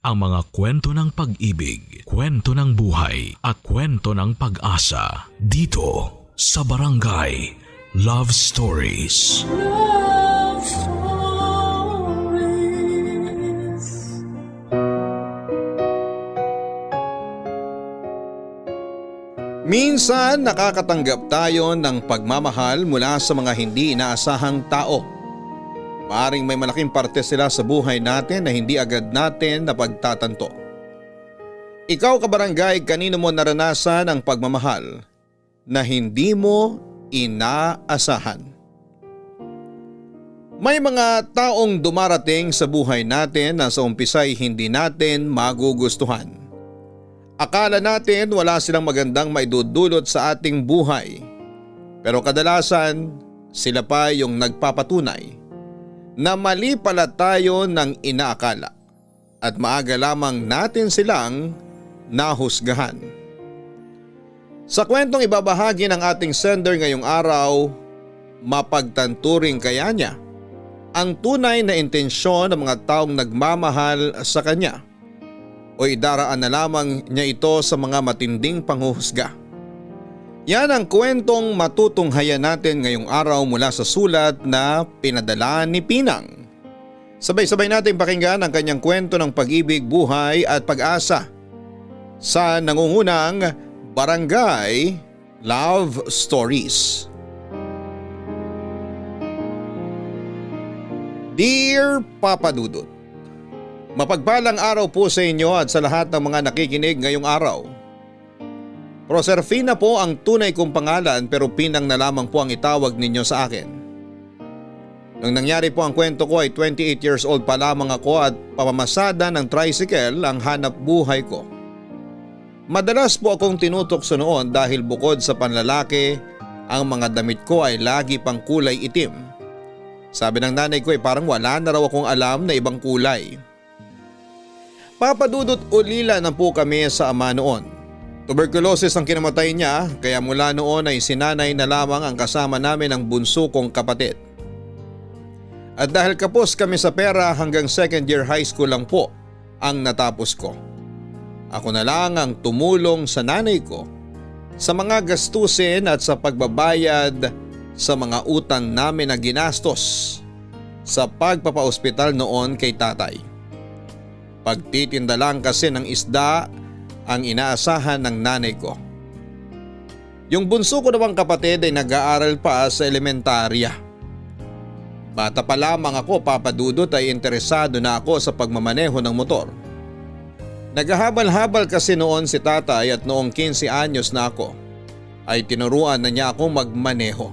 ang mga kwento ng pag-ibig, kwento ng buhay at kwento ng pag-asa dito sa Barangay Love Stories. Love Stories. Minsan nakakatanggap tayo ng pagmamahal mula sa mga hindi inaasahang tao. Maaring may malaking parte sila sa buhay natin na hindi agad natin napagtatanto. Ikaw kabarangay, kanino mo naranasan ang pagmamahal na hindi mo inaasahan? May mga taong dumarating sa buhay natin na sa umpisa'y hindi natin magugustuhan. Akala natin wala silang magandang maidudulot sa ating buhay. Pero kadalasan sila pa yung nagpapatunay na mali pala tayo ng inaakala at maaga lamang natin silang nahusgahan. Sa kwentong ibabahagi ng ating sender ngayong araw, mapagtanturing kaya niya ang tunay na intensyon ng mga taong nagmamahal sa kanya o idaraan na lamang niya ito sa mga matinding panghuhusga. Yan ang kwentong matutunghayan natin ngayong araw mula sa sulat na pinadala ni Pinang. Sabay-sabay natin pakinggan ang kanyang kwento ng pag-ibig, buhay at pag-asa sa nangungunang Barangay Love Stories. Dear Papa Dudut, mapagpalang araw po sa inyo at sa lahat ng mga nakikinig ngayong araw. Proserfina po ang tunay kong pangalan pero Pinang na lamang po ang itawag ninyo sa akin. Nung nangyari po ang kwento ko ay 28 years old pa lamang ako at pamamasada ng tricycle ang hanap buhay ko. Madalas po akong tinutokso noon dahil bukod sa panlalaki, ang mga damit ko ay lagi pang kulay itim. Sabi ng nanay ko ay parang wala na raw akong alam na ibang kulay. Papadudot ulila na po kami sa ama noon. Tuberculosis ang kinamatay niya kaya mula noon ay sinanay na lamang ang kasama namin ang bunso kong kapatid. At dahil kapos kami sa pera hanggang second year high school lang po ang natapos ko. Ako na lang ang tumulong sa nanay ko sa mga gastusin at sa pagbabayad sa mga utang namin na ginastos sa pagpapaospital noon kay tatay. Pagtitinda lang kasi ng isda ang inaasahan ng nanay ko. Yung bunso ko namang kapatid ay nag-aaral pa sa elementarya. Bata pa lamang ako, Papa Dudut, ay interesado na ako sa pagmamaneho ng motor. Naghahabal-habal kasi noon si tatay at noong 15 anyos na ako ay tinuruan na niya akong magmaneho.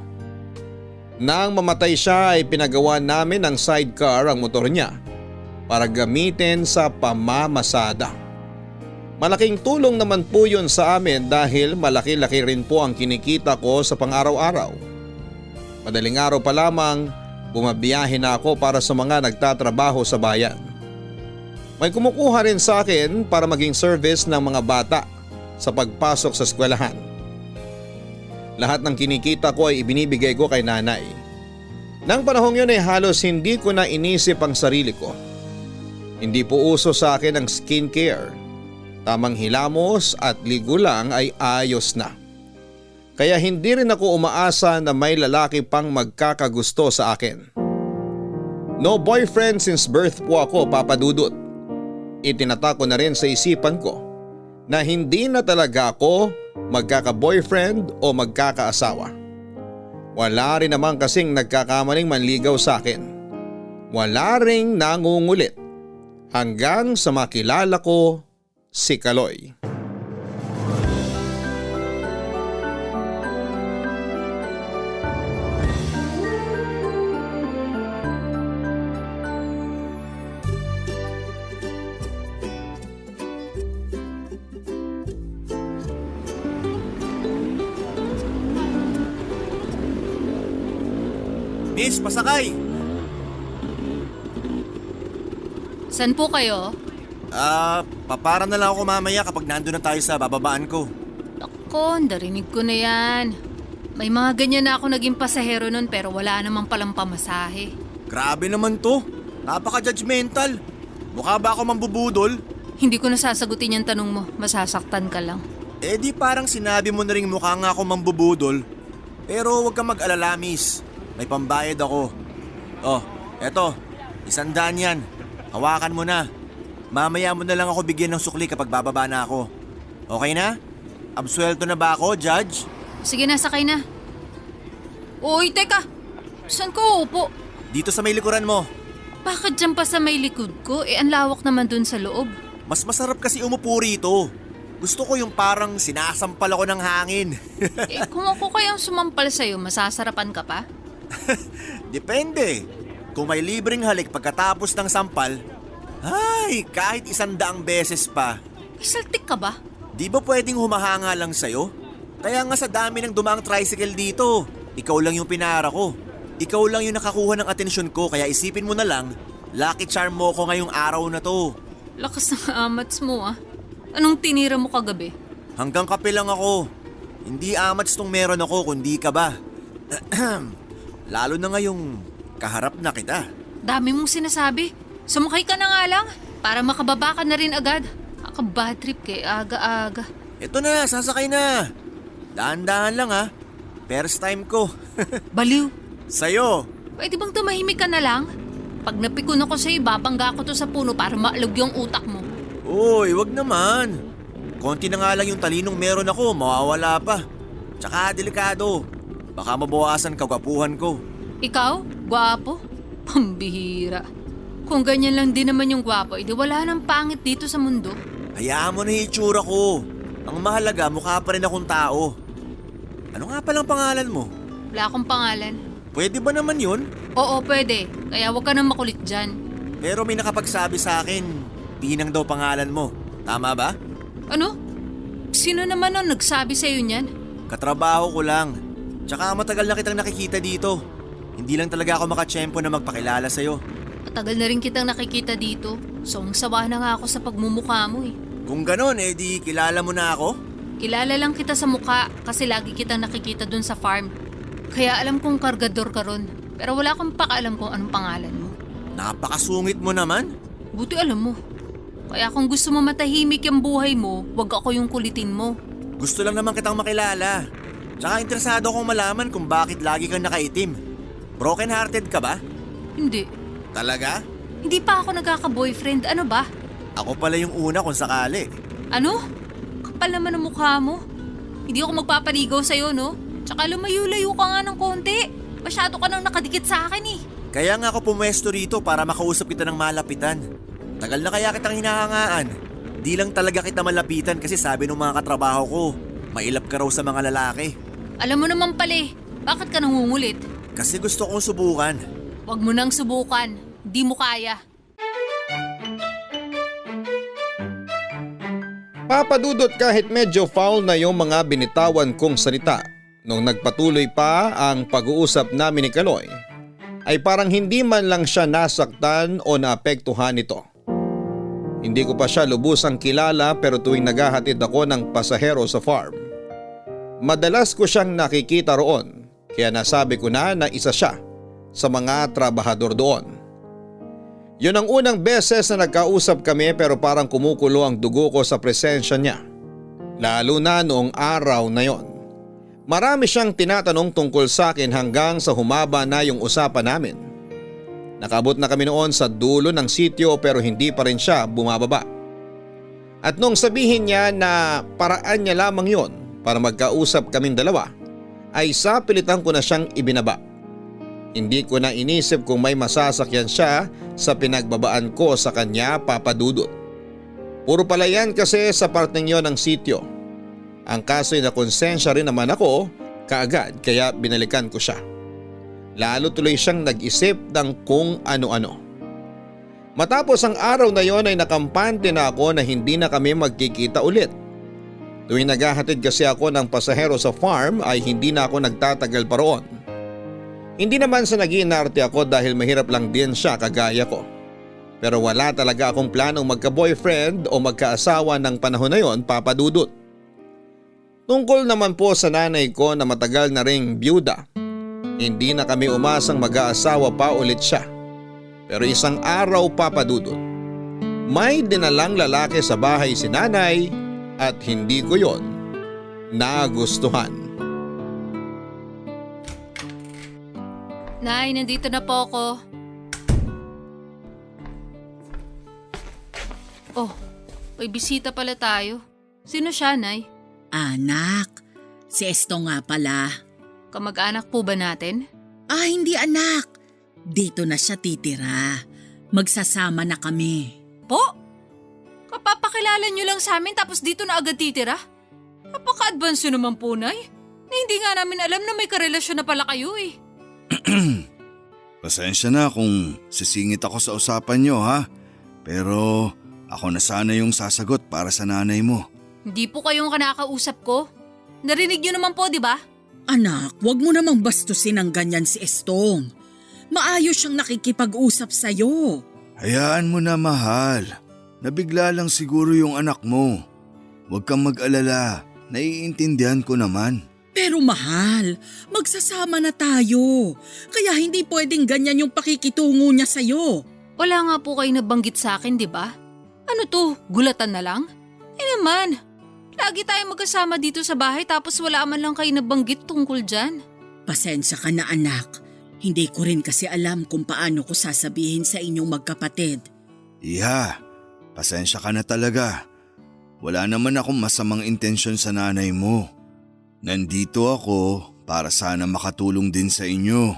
Nang mamatay siya ay pinagawa namin ng sidecar ang motor niya para gamitin sa pamamasada. Malaking tulong naman po yun sa amin dahil malaki-laki rin po ang kinikita ko sa pang-araw-araw. Madaling araw pa lamang bumabiyahe na ako para sa mga nagtatrabaho sa bayan. May kumukuha rin sa akin para maging service ng mga bata sa pagpasok sa eskwelahan. Lahat ng kinikita ko ay ibinibigay ko kay nanay. Nang panahong yun ay halos hindi ko na inisip ang sarili ko. Hindi po uso sa akin ang skincare. Tamang hilamos at ligo lang ay ayos na. Kaya hindi rin ako umaasa na may lalaki pang magkakagusto sa akin. No boyfriend since birth po ako, Papa Dudut. Itinatako na rin sa isipan ko na hindi na talaga ako magkaka-boyfriend o magkakaasawa. Wala rin naman kasing nagkakamaling manligaw sa akin. Wala ring nangungulit hanggang sa makilala ko si Kaloy. Miss, pasakay! San po kayo? Papara na lang ako mamaya kapag nandun na tayo sa bababaan ko. Ako, narinig ko na yan. May mga ganyan na ako naging pasahero nun pero wala namang palang pamasahe. Grabe naman to. Napaka-judgmental. Mukha ba ako mambubudol? Hindi ko nasasagutin yung tanong mo. Masasaktan ka lang. Eh di parang sinabi mo na rin mukha nga ako mambubudol. Pero huwag kang mag-alala, miss. May pambayad ako. Oh, eto. 100 yan. Hawakan mo na. Mamaya mo na lang ako bigyan ng sukli kapag bababa na ako. Okay na? Absuelto na ba ako, Judge? Sige na, sakay na. Uy, teka! Saan ko upo? Dito sa may likuran mo. Bakit dyan pa sa may likod ko? Ang lawak naman dun sa loob. Mas masarap kasi umupo rito. Gusto ko yung parang sinasampal ako ng hangin. Kung ako kayang sumampal sa'yo, masasarapan ka pa? Depende. Kung may libreng halik pagkatapos ng sampal, ay, kahit 100 beses pa. Isaltik ka ba? Di ba pwedeng humahanga lang sa'yo? Kaya nga sa dami ng dumaang tricycle dito, ikaw lang yung pinara ko. Ikaw lang yung nakakuha ng atensyon ko, kaya isipin mo na lang, lucky charm mo ko ngayong araw na to. Lakas ng amats mo ah. Anong tinira mo kagabi? Hanggang kape lang ako. Hindi amats tong meron ako, kundi ka ba? Lalo na ngayong kaharap na kita. Dami mong sinasabi. Sumakay ka na nga lang para makababa ka na rin agad. Bad trip kay aga-aga. Eto na, sasakay na. Dahan-dahan lang ha. First time ko. Baliw. Sa'yo. Pwede bang tumahimik ka na lang? Pag napikon ako sa'yo, babangga ko to sa puno para maalog yung utak mo. Uy, wag naman. Konti na nga lang yung talinong meron ako, mawawala pa. Tsaka delikado. Baka mabawasan kagwapuhan ko. Ikaw? Gwapo? Pambihira. Kung ganyan lang din naman yung gwapo, edi wala nang pangit dito sa mundo. Hayaan mo na yung itsura ko. Ang mahalaga, mukha pa rin akong tao. Ano nga palang pangalan mo? Wala akong pangalan. Pwede ba naman yun? Oo, pwede. Kaya huwag ka nang makulit dyan. Pero may nakapagsabi sa akin, Pinang daw pangalan mo. Tama ba? Ano? Sino naman ang nagsabi sa'yo niyan? Katrabaho ko lang. Tsaka matagal na kitang nakikita dito. Hindi lang talaga ako makatsyempo na magpakilala sa'yo. Matagal na rin kitang nakikita dito. Sawang-sawa na nga ako sa pagmumukha mo eh. Kung ganon, di kilala mo na ako? Kilala lang kita sa mukha kasi lagi kitang nakikita dun sa farm. Kaya alam kong kargador ka ron. Pero wala akong pakaalam kung anong pangalan mo. Napakasungit mo naman. Buti alam mo. Kaya kung gusto mo matahimik yung buhay mo, wag ako yung kulitin mo. Gusto lang naman kitang makilala. Tsaka interesado akong malaman kung bakit lagi kang nakaitim. Broken hearted ka ba? Hindi. Talaga? Hindi pa ako nagkaka-boyfriend. Ano ba? Ako pala yung una kung sakali. Ano? Kapal naman ang mukha mo. Hindi ako magpapaligaw sa'yo, no? Tsaka lumayo-layo ka nga ng konti. Masyado ka nang nakadikit sa akin eh. Kaya nga ako pumwesto rito para makausap kita ng malapitan. Tagal na kaya kitang hinahangaan. Di lang talaga kita malapitan kasi sabi ng mga katrabaho ko, mailap ka raw sa mga lalaki. Alam mo naman pala eh, bakit ka nangungulit? Kasi gusto kong subukan. Huwag mo nang subukan. Di mo kaya. Papadudot kahit medyo foul na yung mga binitawan kong salita nung nagpatuloy pa ang pag-uusap namin ni Kaloy, ay parang hindi man lang siya nasaktan o naapektuhan nito. Hindi ko pa siya lubusang kilala pero tuwing naghahatid ako ng pasahero sa farm, madalas ko siyang nakikita roon kaya nasabi ko na isa siya sa mga trabahador doon. Yun ang unang beses na nagkausap kami pero parang kumukulo ang dugo ko sa presensya niya. Lalo na noong araw na yon. Marami siyang tinatanong tungkol sa akin hanggang sa humaba na yung usapan namin. Nakabot na kami noon sa dulo ng sitio pero hindi pa rin siya bumababa. At nung sabihin niya na paraan niya lamang yon para magkausap kaming dalawa, ay sapilitan ko na siyang ibinaba. Hindi ko na inisip kung may masasakyan siya sa pinagbabaan ko sa kanya, papadudot. Puro pala yan kasi sa parteng yon ng sitio. Ang kaso'y nakonsensya rin naman ako kaagad kaya binalikan ko siya. Lalo tuloy siyang nag-isip ng kung ano-ano. Matapos ang araw na yon ay nakampante na ako na hindi na kami magkikita ulit. Tuwing naghahatid kasi ako ng pasahero sa farm ay hindi na ako nagtatagal pa roon. Hindi naman sa nag-iinarte ako dahil mahirap lang din siya kagaya ko. Pero wala talaga akong planong magka-boyfriend o magkaasawa ng panahon na yon, papadudot. Tungkol naman po sa nanay ko na matagal na ring byuda, hindi na kami umasang mag-aasawa pa ulit siya. Pero isang araw, papadudot, May dinalang lalaki sa bahay si nanay at hindi ko yon nagustuhan. Nay, nandito na po ako. Oh, may bisita pala tayo. Sino siya, Nay? Anak, si Esto nga pala. Kamag-anak po ba natin? Hindi anak. Dito na siya titira. Magsasama na kami. Po? Kapapakilala niyo lang sa amin tapos dito na agad titira? Napaka-advance yun naman po, Nay. Na hindi nga namin alam na may karelasyon na pala kayo eh. Pasensya na kung sisingit ako sa usapan nyo ha. Pero ako na sana yung sasagot para sa nanay mo. Hindi po kayong kinakausap ko. Narinig niyo naman po, di ba? Anak, wag mo namang bastusin ng ganyan si Estong. Maayos siyang nakikipag-usap sa'yo. Hayaan mo na mahal. Nabigla lang siguro yung anak mo. Huwag kang mag-alala. Naiintindihan ko naman. Pero mahal, magsasama na tayo. Kaya hindi pwedeng ganyan yung pakikitungo niya sa'yo. Wala nga po kayo nabanggit sa akin, di ba? Ano to, gulatan na lang? Naman, lagi tayo magkasama dito sa bahay tapos wala man lang kayo nabanggit tungkol dyan. Pasensya ka na anak. Hindi ko rin kasi alam kung paano ko sasabihin sa inyong magkapatid. Iha, pasensya ka na talaga. Wala naman akong masamang intensyon sa nanay mo. Nandito ako para sana makatulong din sa inyo.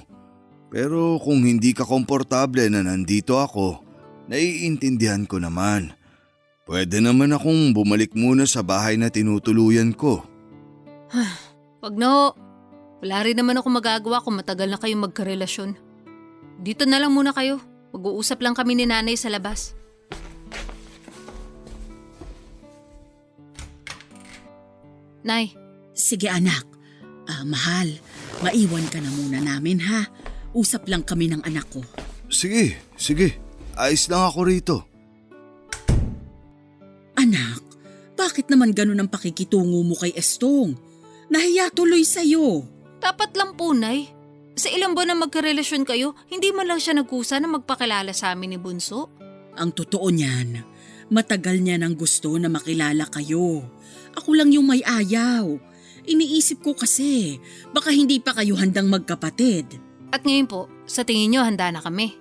Pero kung hindi ka komportable na nandito ako, naiintindihan ko naman. Pwede naman akong bumalik muna sa bahay na tinutuluyan ko. Wag na ho. Wala rin naman ako magagawa kung matagal na kayong magkarelasyon. Dito na lang muna kayo. Mag-uusap lang kami ni nanay sa labas. Nay. Sige anak. Mahal, maiwan ka na muna namin ha. Usap lang kami ng anak ko. Sige. Ayos lang ako rito. Anak, bakit naman ganun ang pakikitungo mo kay Estong? Nahiya tuloy sa'yo. Dapat lang po, Nay. Sa ilang buwan na magkarelasyon kayo, hindi man lang siya nagkusa na magpakilala sa amin ni Bunso. Ang totoo niyan, matagal niya nang gusto na makilala kayo. Ako lang yung may ayaw. Iniisip ko kasi, baka hindi pa kayo handang magkapatid. At ngayon po, sa tingin nyo handa na kami.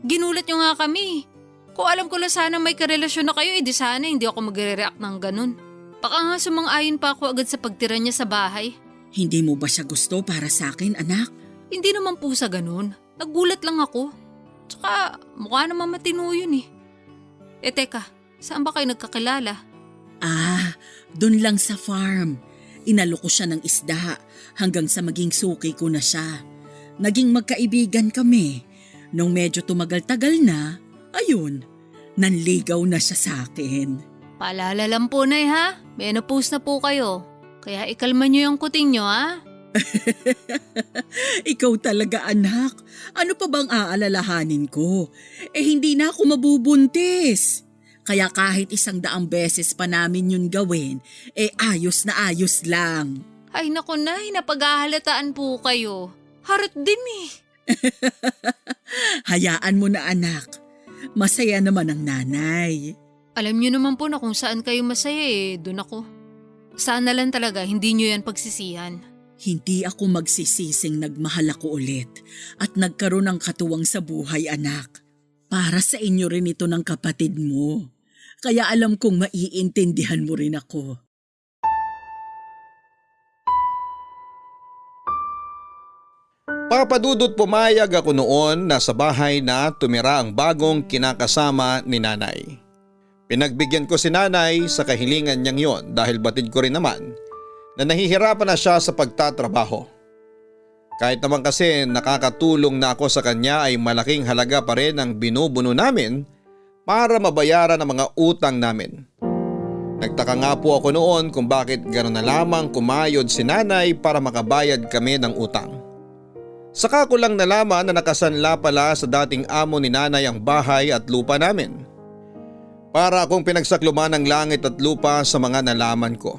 Ginulat nyo nga kami. Kung alam ko lang sana may karelasyon na kayo, edi sana hindi ako magre-react ng ganun. Baka nga sumang-ayon pa ako agad sa pagtira niya sa bahay. Hindi mo ba siya gusto para sa akin, anak? Hindi naman po sa ganun. Nagulat lang ako. Tsaka mukha naman matino yun eh. Teka, saan ba kayo nagkakilala? Dun lang sa farm. Inalo ko siya ng isda hanggang sa maging suki ko na siya. Naging magkaibigan kami. Nung medyo tumagal-tagal na, ayun, nanligaw na siya sa akin. Paalala lang po, Nay ha. Menopause na po kayo. Kaya ikalma nyo yung kuting nyo ha. Ikaw talaga anak. Ano pa bang aalalahanin ko? Hindi na ako mabubuntis. Kaya kahit 100 beses pa namin yun gawin, ayos na ayos lang. Ay naku, Nay, napaghahalataan po kayo. Harot din eh. Hayaan mo na anak. Masaya naman ang nanay. Alam niyo naman po na kung saan kayo masaya doon ako. Sana lang talaga hindi niyo yan pagsisihan. Hindi ako magsisising nagmahal ako ulit at nagkaroon ng katuwang sa buhay anak. Para sa inyo rin ito ng kapatid mo. Kaya alam kong maiintindihan mo rin ako. Papadudot pumayag ako noon na sa bahay na tumira ang bagong kinakasama ni nanay. Pinagbigyan ko si nanay sa kahilingan niyang yon dahil batid ko rin naman na nahihirapan na siya sa pagtatrabaho. Kahit naman kasi nakakatulong na ako sa kanya ay malaking halaga pa rin ang binubuno namin para mabayaran ang mga utang namin. Nagtaka nga po ako noon kung bakit gano'n na lamang kumayod si nanay para makabayad kami ng utang. Saka ko lang nalaman na nakasanla pala sa dating amo ni nanay ang bahay at lupa namin. Para akong pinagsakluman ng langit at lupa sa mga nalaman ko.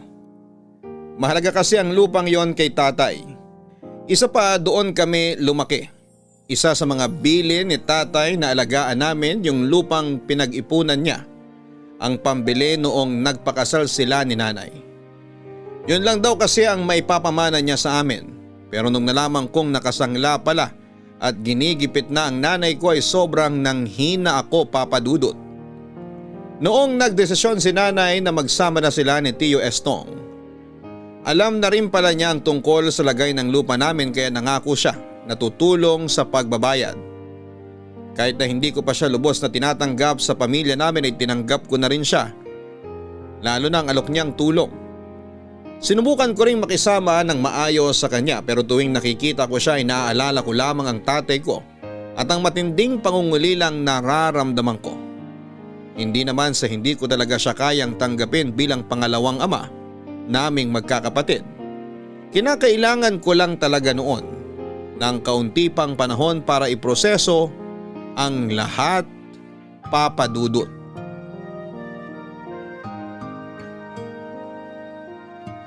Mahalaga kasi ang lupang yon kay tatay. Isa pa doon kami lumaki. Isa sa mga bilin ni tatay na alagaan namin yung lupang pinag-ipunan niya ang pambili noong nagpakasal sila ni nanay. Yun lang daw kasi ang maipapamana niya sa amin, pero nung nalaman kong nakasangla pala at ginigipit na ang nanay ko ay sobrang nanghina ako, Papa Dudut. Noong nagdesisyon si nanay na magsama na sila ni Tio Estong, alam na rin pala niya ang tungkol sa lagay ng lupa namin kaya nangako siya na tutulong sa pagbabayad. Kahit na hindi ko pa siya lubos na tinatanggap sa pamilya namin ay tinanggap ko na rin siya, lalo na ang alok niyang tulong. Sinubukan ko rin makisama ng maayos sa kanya pero tuwing nakikita ko siya ay naaalala ko lamang ang tatay ko at ang matinding pangungulilang nararamdaman ko. Hindi naman sa hindi ko talaga siya kayang tanggapin bilang pangalawang ama naming magkakapatid. Kinakailangan ko lang talaga noon ng kaunti pang panahon para iproseso ang lahat, Papa Dudut.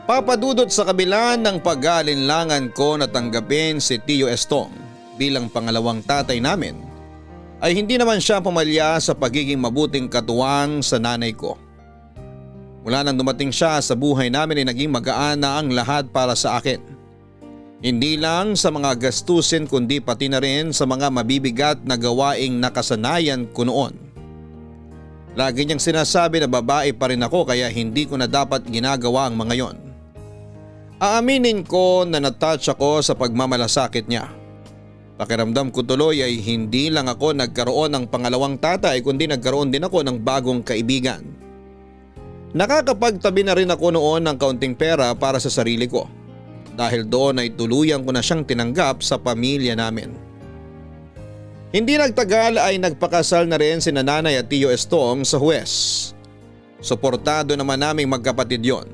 Papa Dudut, sa kabila ng pag-aalinlangan ko na tanggapin si Tio Estong bilang pangalawang tatay namin, ay hindi naman siya pumalya sa pagiging mabuting katuwang sa nanay ko. Mula nang dumating siya sa buhay namin ay naging magaan na ang lahat para sa akin. Hindi lang sa mga gastusin kundi pati na rin sa mga mabibigat na gawaing nakasanayan ko noon. Lagi niyang sinasabi na babae pa rin ako kaya hindi ko na dapat ginagawa ang mga yon. Aaminin ko na natouch ako sa pagmamalasakit niya. Pakiramdam ko tuloy ay hindi lang ako nagkaroon ng pangalawang tatay kundi nagkaroon din ako ng bagong kaibigan. Nakakapagtabi na rin ako noon ng kaunting pera para sa sarili ko. Dahil doon ay tuluyan ko na siyang tinanggap sa pamilya namin. Hindi nagtagal ay nagpakasal na rin si Nanay at Tio Estong sa huwes. Suportado naman naming magkapatid yon.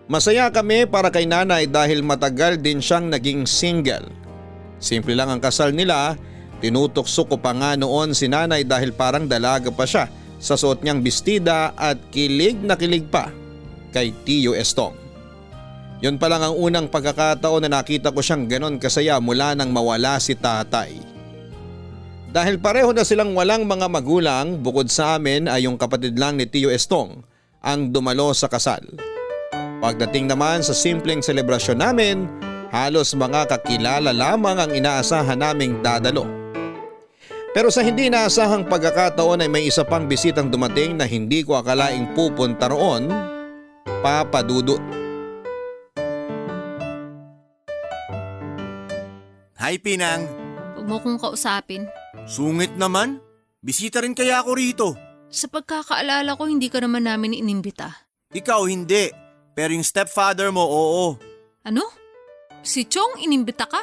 Masaya kami para kay nanay dahil matagal din siyang naging single. Simple lang ang kasal nila, tinutokso ko pa nga noon si nanay dahil parang dalaga pa siya sa suot niyang bestida at kilig na kilig pa kay Tio Estong. Yun pa lang ang unang pagkakataon na nakita ko siyang ganon kasaya mula nang mawala si tatay. Dahil pareho na silang walang mga magulang, bukod sa amin ay yung kapatid lang ni Tio Estong ang dumalo sa kasal. Pagdating naman sa simpleng selebrasyon namin, halos mga kakilala lamang ang inaasahan naming dadalo. Pero sa hindi inaasahang pagkakataon ay may isa pang bisitang dumating na hindi ko akalaing pupunta roon, Papa Dudut. Hi, Pinang. Huwag mo kong kausapin. Sungit naman. Bisita rin kaya ako rito. Sa pagkakaalala ko, hindi ka naman namin inimbita. Ikaw hindi. Pero yung stepfather mo, oo. Ano? Si Chong, inimbita ka?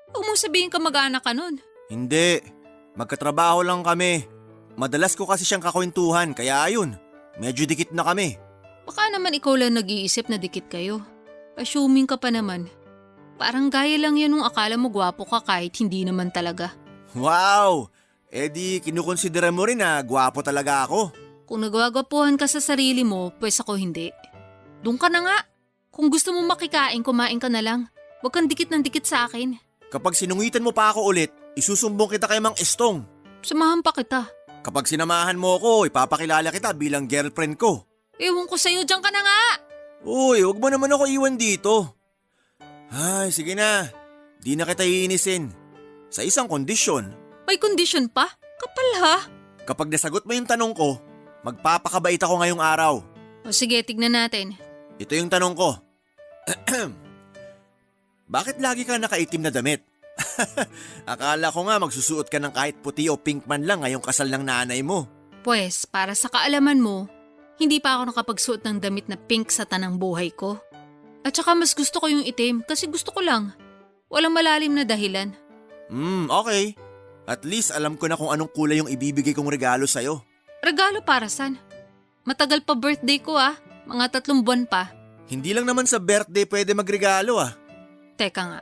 Huwag mo sabihin ka mag-anak ka nun. Hindi. Magkatrabaho lang kami. Madalas ko kasi siyang kakwentuhan, kaya ayun. Medyo dikit na kami. Baka naman ikaw lang nag-iisip na dikit kayo. Assuming ka pa naman. Parang gaya lang yan nung akala mo gwapo ka kahit hindi naman talaga. Wow! Eh di kinukonsidera mo rin na gwapo talaga ako. Kung nagwagwapuhan ka sa sarili mo, pues ako hindi. Doon ka na nga. Kung gusto mo makikain, kumain ka na lang. Huwag kang dikit ng dikit sa akin. Kapag sinungitan mo pa ako ulit, isusumbong kita kay Mang Estong. Samahan pa kita. Kapag sinamahan mo ako, ipapakilala kita bilang girlfriend ko. Ewan ko sa'yo, dyan ka na nga. Uy, huwag mo naman ako iwan dito. Ay, sige na. Di na kita iinisin. Sa isang kondisyon. May kondisyon pa? Kapal ha? Kapag nasagot mo yung tanong ko, magpapakabait ako ngayong araw. O sige, tignan natin. Ito yung tanong ko. Bakit lagi ka nakaitim na damit? Akala ko nga magsusuot ka ng kahit puti o pink man lang ngayong kasal ng nanay mo. Pues, para sa kaalaman mo, hindi pa ako nakapagsuot ng damit na pink sa tanang buhay ko. At saka mas gusto ko yung itim kasi gusto ko lang. Walang malalim na dahilan. Okay. At least alam ko na kung anong kulay yung ibibigay kong regalo sa'yo. Regalo para saan? Matagal pa birthday ko mga 3 buwan pa. Hindi lang naman sa birthday pwede magregalo Teka nga,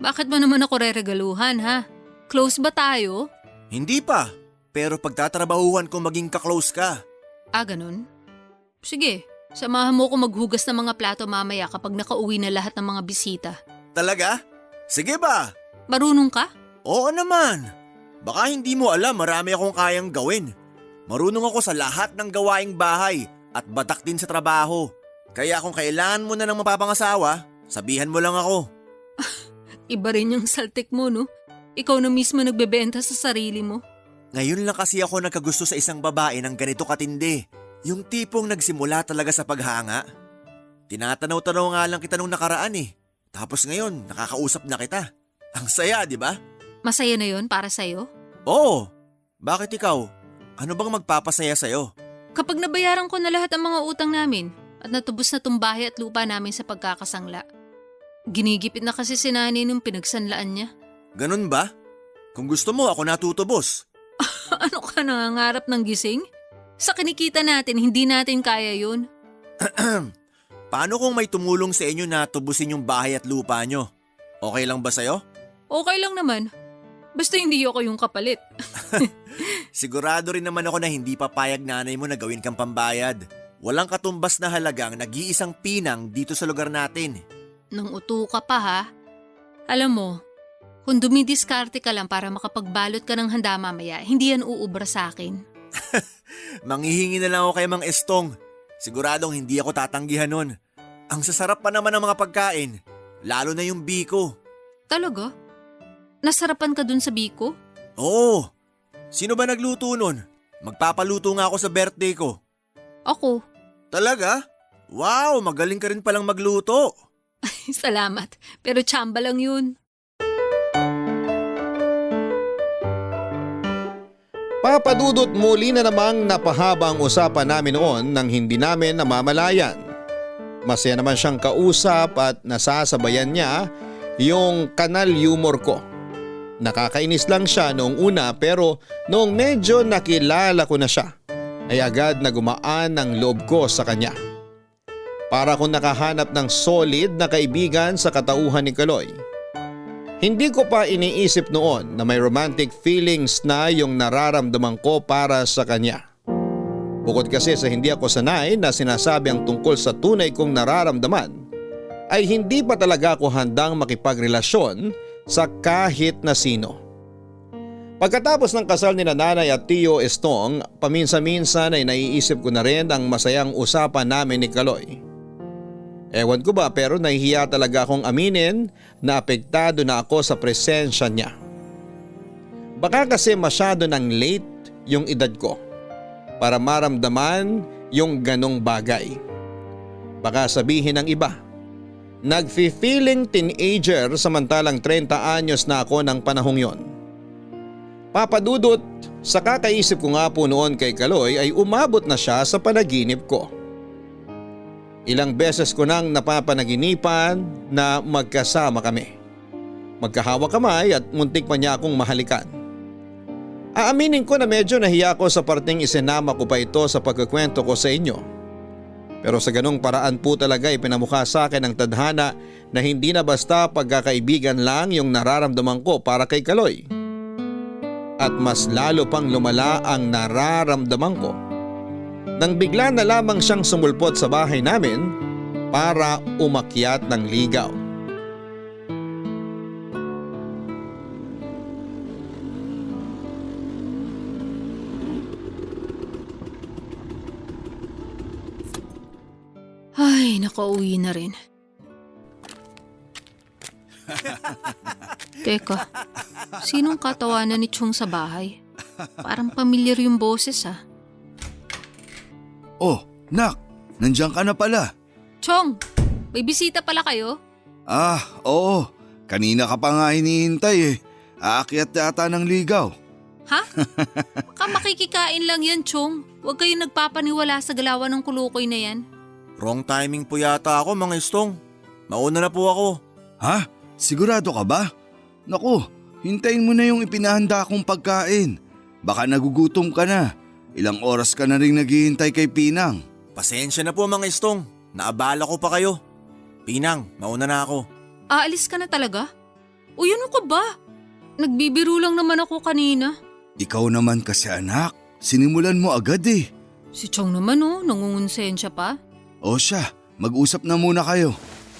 bakit mo naman ako reregaluhan ha? Close ba tayo? Hindi pa, pero pagtatrabahuhan ko maging ka-close ka. Ganun? Sige, samahan mo ko maghugas ng mga plato mamaya kapag nakauwi na lahat ng mga bisita. Talaga? Sige ba? Marunong ka? Oo naman. Baka hindi mo alam marami akong kayang gawin. Marunong ako sa lahat ng gawaing bahay at batak din sa trabaho. Kaya kung kailangan mo na ng mapapangasawa, sabihan mo lang ako. Iba rin yung saltik mo, no? Ikaw na mismo nagbebenta sa sarili mo. Ngayon lang kasi ako nagkagusto sa isang babae ng ganito katindi. Yung tipong nagsimula talaga sa paghanga. Tinatanaw-tanaw nga lang kita nung nakaraan eh. Tapos ngayon, nakakausap na kita. Ang saya, di ba? Masaya na yon para sa'yo? Oo. Bakit ikaw? Ano bang magpapasaya sa'yo? Kapag nabayaran ko na lahat ang mga utang namin at natubos na tong bahay at lupa namin sa pagkakasangla. Ginigipit na kasi si nanay nung pinagsanlaan niya. Ganun ba? Kung gusto mo, ako natutubos. Ano ka nangangarap ng gising? Sa kinikita natin, hindi natin kaya yun. Paano kung may tumulong sa inyo na tubusin yung bahay at lupa nyo? Okay lang ba sa'yo? Okay lang naman. Basta hindi ako yung kapalit. Sigurado rin naman ako na hindi papayag nanay mo na gawin kang pambayad. Walang katumbas na halagang nag-iisang pinang dito sa lugar natin. Nang uto ka pa ha. Alam mo, kung dumidiskarte ka lang para makapagbalot ka ng handa mamaya, hindi yan uubra sa akin. Manghihingi na lang ako kay Mang Estong. Siguradong hindi ako tatanggihan nun. Ang sasarap pa naman ng mga pagkain, lalo na yung biko. Talaga? Nasarapan ka dun sa biko? Oo. Sino ba nagluto nun? Magpapaluto nga ako sa birthday ko. Ako. Talaga? Wow, magaling ka rin palang magluto. Salamat. Pero tsamba lang yun. Papadudot, muli na namang napahaba ang usapan namin noon nang hindi namin namamalayan. Masaya naman siyang kausap at nasasabayan niya yung kanal humor ko. Nakakainis lang siya noong una pero noong medyo nakilala ko na siya ay agad na gumaan ang loob ko sa kanya. Para akong nakahanap ng solid na kaibigan sa katauhan ni Kaloy. Hindi ko pa iniisip noon na may romantic feelings na yung nararamdaman ko para sa kanya. Bukod kasi sa hindi ako sanay na sinasabi ang tungkol sa tunay kong nararamdaman, ay hindi pa talaga ako handang makipagrelasyon sa kahit na sino. Pagkatapos ng kasal ni nanay at Tio Estong, paminsan-minsan ay naiisip ko na rin ang masayang usapan namin ni Kaloy. Ewan ko ba pero nahihiya talaga akong aminin na apektado na ako sa presensya niya. Baka kasi masyado ng late yung edad ko para maramdaman yung ganong bagay. Baka sabihin ng iba, nagfi-feeling teenager samantalang 30 anyos na ako ng panahong yon. Papadudot, sa kakaisip ko nga po noon kay Kaloy ay umabot na siya sa panaginip ko. Ilang beses ko nang napapanaginipan na magkasama kami. Magkahawak kamay at muntik pa niya akong mahalikan. Aaminin ko na medyo nahiya ako sa parting isinama ko pa ito sa pagkukwento ko sa inyo. Pero sa ganong paraan po talaga ipinamukha sa akin ng tadhana na hindi na basta pagkakaibigan lang yung nararamdaman ko para kay Kaloy. At mas lalo pang lumala ang nararamdaman ko nang bigla na lamang siyang sumulpot sa bahay namin para umakyat ng ligaw. Ay, nakauwi na rin. Teka, sinong katawanan ni Chong sa bahay? Parang pamilyar yung boses ah. Oh, Nak, nandiyan ka na pala. Chong, may bisita pala kayo? Ah, oo. Kanina ka pa nga hinihintay eh. Aakyat yata ng ligaw. Ha? Baka makikikain lang yan, Chong. Huwag kayong nagpapaniwala sa galawan ng kulukoy na yan. Wrong timing po yata ako, Mang Estong. Mauna na po ako. Ha? Sigurado ka ba? Naku, hintayin mo na yung ipinahanda kong pagkain. Baka nagugutom ka na. Ilang oras ka na rin naghihintay kay Pinang. Pasensya na po, Mang Estong. Naabala ko pa kayo. Pinang, mauna na ako. Aalis ka na talaga? Uy, ano ka ba? Nagbibiro lang naman ako kanina. Ikaw naman kasi anak, sinimulan mo agad eh. Si Chong naman nangungonsensya pa. O siya, mag-usap na muna kayo.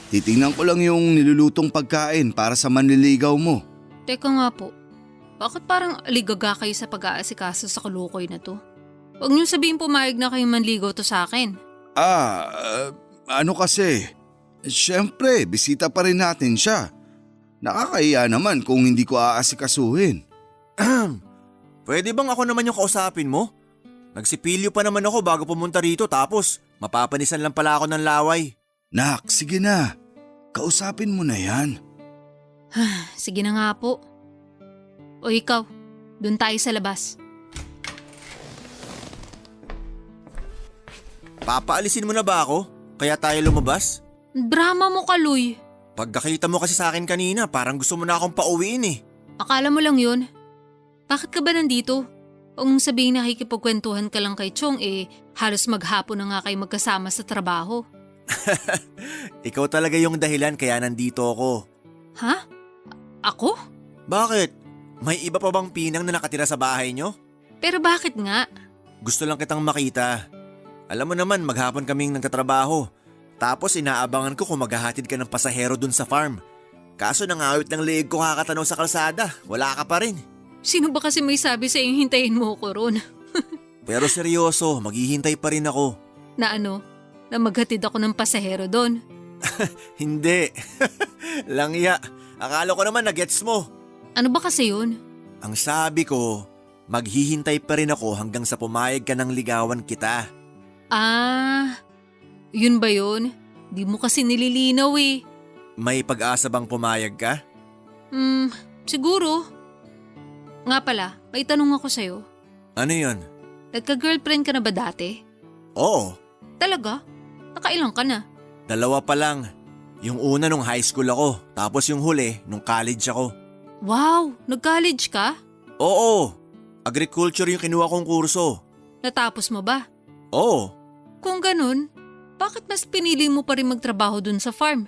Titingnan ko lang yung nilulutong pagkain para sa manliligaw mo. Teka nga po, bakit parang aligaga kayo sa pag-aasikaso sa kulukoy na to? Huwag niyong sabihin pumayag na kayong manligaw to sa akin. Ano kasi? Siyempre, bisita pa rin natin siya. Nakakahiya naman kung hindi ko aasikasuhin. Pwede bang ako naman yung kausapin mo? Nagsipilyo pa naman ako bago pumunta rito tapos mapapanisan lang pala ako ng laway. Nak, sige na. Kausapin mo na yan. Sige na nga po. O ikaw, dun tayo sa labas. Papaalisin mo na ba ako? Kaya tayo lumabas? Drama mo, Kaloy. Pagkakita mo kasi sa akin kanina parang gusto mo na akong pauwiin eh. Akala mo lang yun. Bakit ka ba nandito? Huwag mong sabihin na nakikipagkwentuhan ka lang kay Chong halos maghapon na nga kayo magkasama sa trabaho. Ikaw talaga yung dahilan kaya nandito ako. Ha? Ako? Bakit? May iba pa bang pinang na nakatira sa bahay nyo? Pero bakit nga? Gusto lang kitang makita. Alam mo naman maghapon kaming nagtatrabaho. Tapos inaabangan ko kung maghahatid ka ng pasahero dun sa farm. Kaso nangawit ng leeg ko kakatanaw sa kalsada. Wala ka pa rin. Sino ba kasi may sabi sa iyong hintayin mo ko ron? Pero seryoso, maghihintay pa rin ako. Na ano? Na maghatid ako ng pasahero doon? Hindi. Langya. Akala ko naman na-gets mo. Ano ba kasi yun? Ang sabi ko, maghihintay pa rin ako hanggang sa pumayag ka ng ligawan kita. Yun ba yun? Di mo kasi nililinaw eh. May pag-asa bang pumayag ka? Siguro. Nga pala, may tanong ako sa'yo. Ano yun? Nagka-girlfriend ka na ba dati? Oo, Talaga? Nakailang ka na? 2 pa lang. Yung una nung high school ako, tapos yung huli nung college ako. Wow! Nag-college ka? Oo, agriculture yung kinuha kong kurso. Natapos mo ba? Oo, Kung ganun, bakit mas pinili mo pa rin magtrabaho dun sa farm?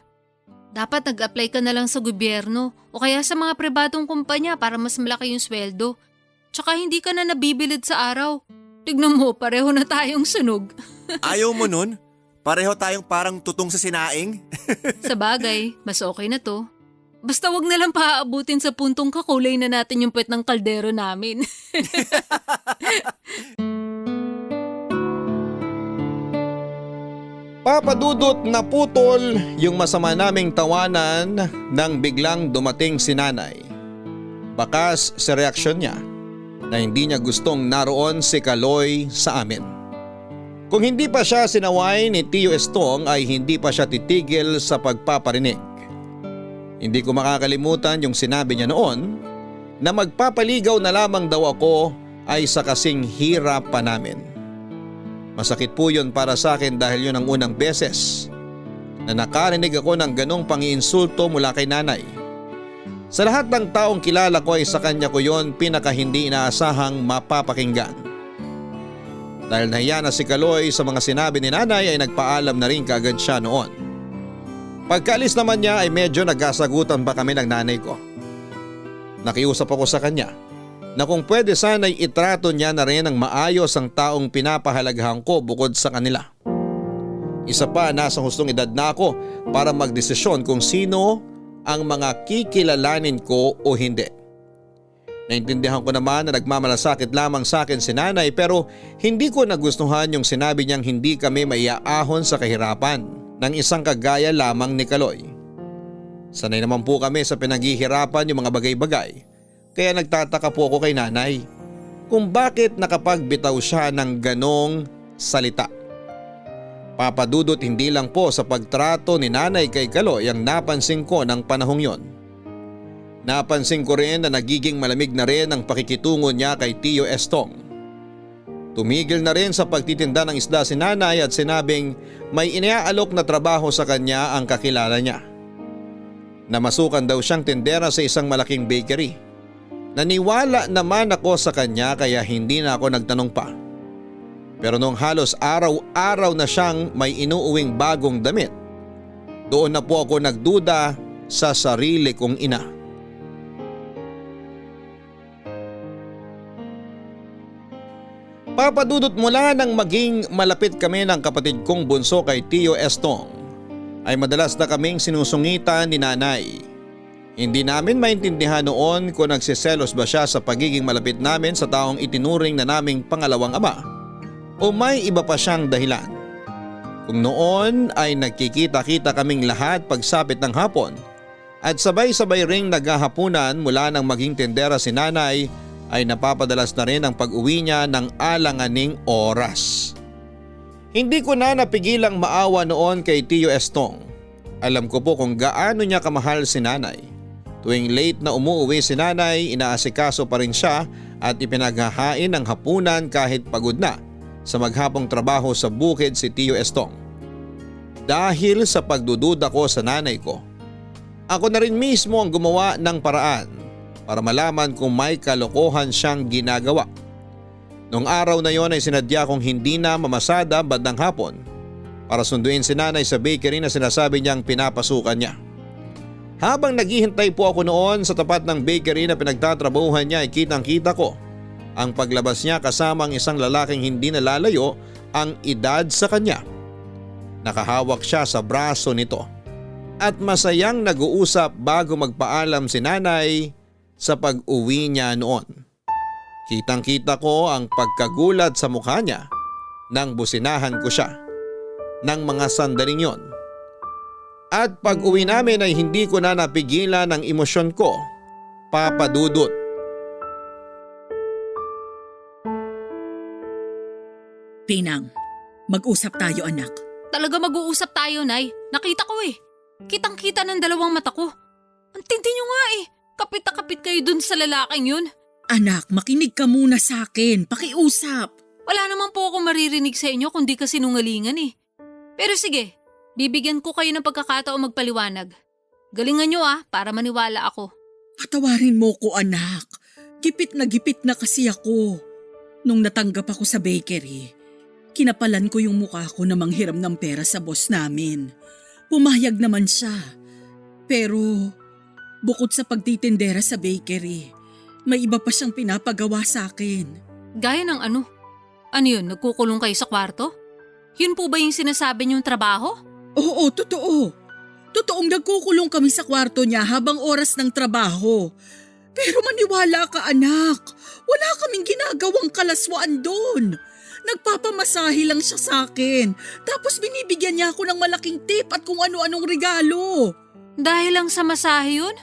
Dapat nag-apply ka na lang sa gobyerno o kaya sa mga pribadong kumpanya para mas malaki yung sweldo. Tsaka hindi ka na nabibilid sa araw. Tignan mo, pareho na tayong sunog. ayaw mo nun? Pareho tayong parang tutong sa sinaing? Sa bagay, mas okay na to. Basta wag na lang paaabutin sa puntong kakulay na natin yung puwet ng kaldero namin. Papadudot na putol yung masama naming tawanan nang biglang dumating si nanay. Bakas sa reaksyon niya na hindi niya gustong naroon si Kaloy sa amin. Kung hindi pa siya sinaway ni Tio Estong ay hindi pa siya titigil sa pagpaparinig. Hindi ko makakalimutan yung sinabi niya noon na magpapaligaw na lamang daw ako ay sa kasing hirap pa namin. Masakit po yun para sa akin dahil yun ang unang beses na nakarinig ako ng ganong pangiinsulto mula kay nanay. Sa lahat ng taong kilala ko ay sa kanya ko yon pinaka hindi inaasahang mapapakinggan. Dahil nahiya na si Kaloy sa mga sinabi ni nanay ay nagpaalam na rin kaagad siya noon. Pagkaalis naman niya ay medyo nagkasagutan pa kami ng nanay ko. Nakiusap ako sa kanya na kung pwede sana'y itrato niya na rin ang maayos ang taong pinapahalagahan ko bukod sa kanila. Isa pa, nasa hustong edad na ako para magdesisyon kung sino ang mga kikilalanin ko o hindi. Naintindihan ko naman na nagmamalasakit lamang sa akin si nanay pero hindi ko nagustuhan yung sinabi niyang hindi kami maiaahon sa kahirapan ng isang kagaya lamang ni Kaloy. Sanay naman po kami sa pinaghihirapan yung mga bagay-bagay. Kaya nagtataka po ako kay nanay kung bakit nakapagbitaw siya ng ganong salita. Papadudot hindi lang po sa pagtrato ni nanay kay Kaloy ang napansin ko ng panahong yon. Napansin ko rin na nagiging malamig na rin ang pakikitungo niya kay Tio Estong. Tumigil na rin sa pagtitinda ng isda si nanay at sinabing may iniaalok na trabaho sa kanya ang kakilala niya. Namasukan daw siyang tindera sa isang malaking bakery. Naniwala naman ako sa kanya kaya hindi na ako nagtanong pa. Pero nung halos araw-araw na siyang may inuuwing bagong damit, doon na po ako nagduda sa sarili kong ina. Papadudot mula nang maging malapit kami ng kapatid kong bunso kay Tio Estong, ay madalas na kaming sinusungitan ni nanay. Hindi namin maintindihan noon kung nagsiselos ba siya sa pagiging malapit namin sa taong itinuring na naming pangalawang ama o may iba pa siyang dahilan? Kung noon ay nagkikita-kita kaming lahat pagsapit ng hapon at sabay-sabay ring naghahapunan mula nang maging tendera si nanay, ay napapadalas na rin ang pag-uwi niya ng alanganing oras. Hindi ko na napigilang maawa noon kay Tio Estong. Alam ko po kung gaano niya kamahal si nanay. Tuwing late na umuwi si nanay, inaasikaso pa rin siya at ipinaghahain ng hapunan kahit pagod na sa maghapong trabaho sa bukid si Tio Estong. Dahil sa pagdududa ko sa nanay ko, ako na rin mismo ang gumawa ng paraan para malaman kung may kalokohan siyang ginagawa. Noong araw na yon ay sinadya kong hindi na mamasada bandang hapon para sunduin si nanay sa bakery na sinasabi niyang pinapasukan niya. Habang naghihintay po ako noon sa tapat ng bakery na pinagtatrabahuhan niya, ay kitang-kita ko ang paglabas niya kasama ang isang lalaking hindi nalalayo ang edad sa kanya. Nakahawak siya sa braso nito at masayang nag-uusap bago magpaalam si nanay sa pag-uwi niya noon. Kitang-kita ko ang pagkagulat sa mukha niya nang businahan ko siya ng mga sandaling yon. At pag-uwi namin ay hindi ko na napigilan ang emosyon ko, Papa Dudut. Pinang, mag-usap tayo anak. Talaga mag-uusap tayo, Nay. Nakita ko eh. Kitang-kita ng dalawang mata ko. Ang tindi nyo nga eh. Kapit na kapit kayo dun sa lalaking yun. Anak, makinig ka muna sa akin. Pakiusap. Wala naman po ako maririnig sa inyo kundi kasinungalingan eh. Pero sige, bibigyan ko kayo ng pagkakataon magpaliwanag. Galingan nyo para maniwala ako. Patawarin mo ko anak. Gipit na kasi ako. Nung natanggap ako sa bakery, kinapalan ko yung mukha ko na manghiram ng pera sa boss namin. Pumayag naman siya. Pero bukod sa pagtitindera sa bakery, may iba pa siyang pinapagawa sa akin. Gaya ng ano? Ano yun, nagkukulong kayo sa kwarto? Yun po ba yung sinasabi niyong trabaho? Oo, totoo. Totoong nagkukulong kami sa kwarto niya habang oras ng trabaho. Pero maniwala ka anak, wala kaming ginagawang kalaswaan doon. Nagpapamasahe lang siya sa akin. Tapos binibigyan niya ako ng malaking tip at kung ano-anong regalo. Dahil lang sa masahe yun?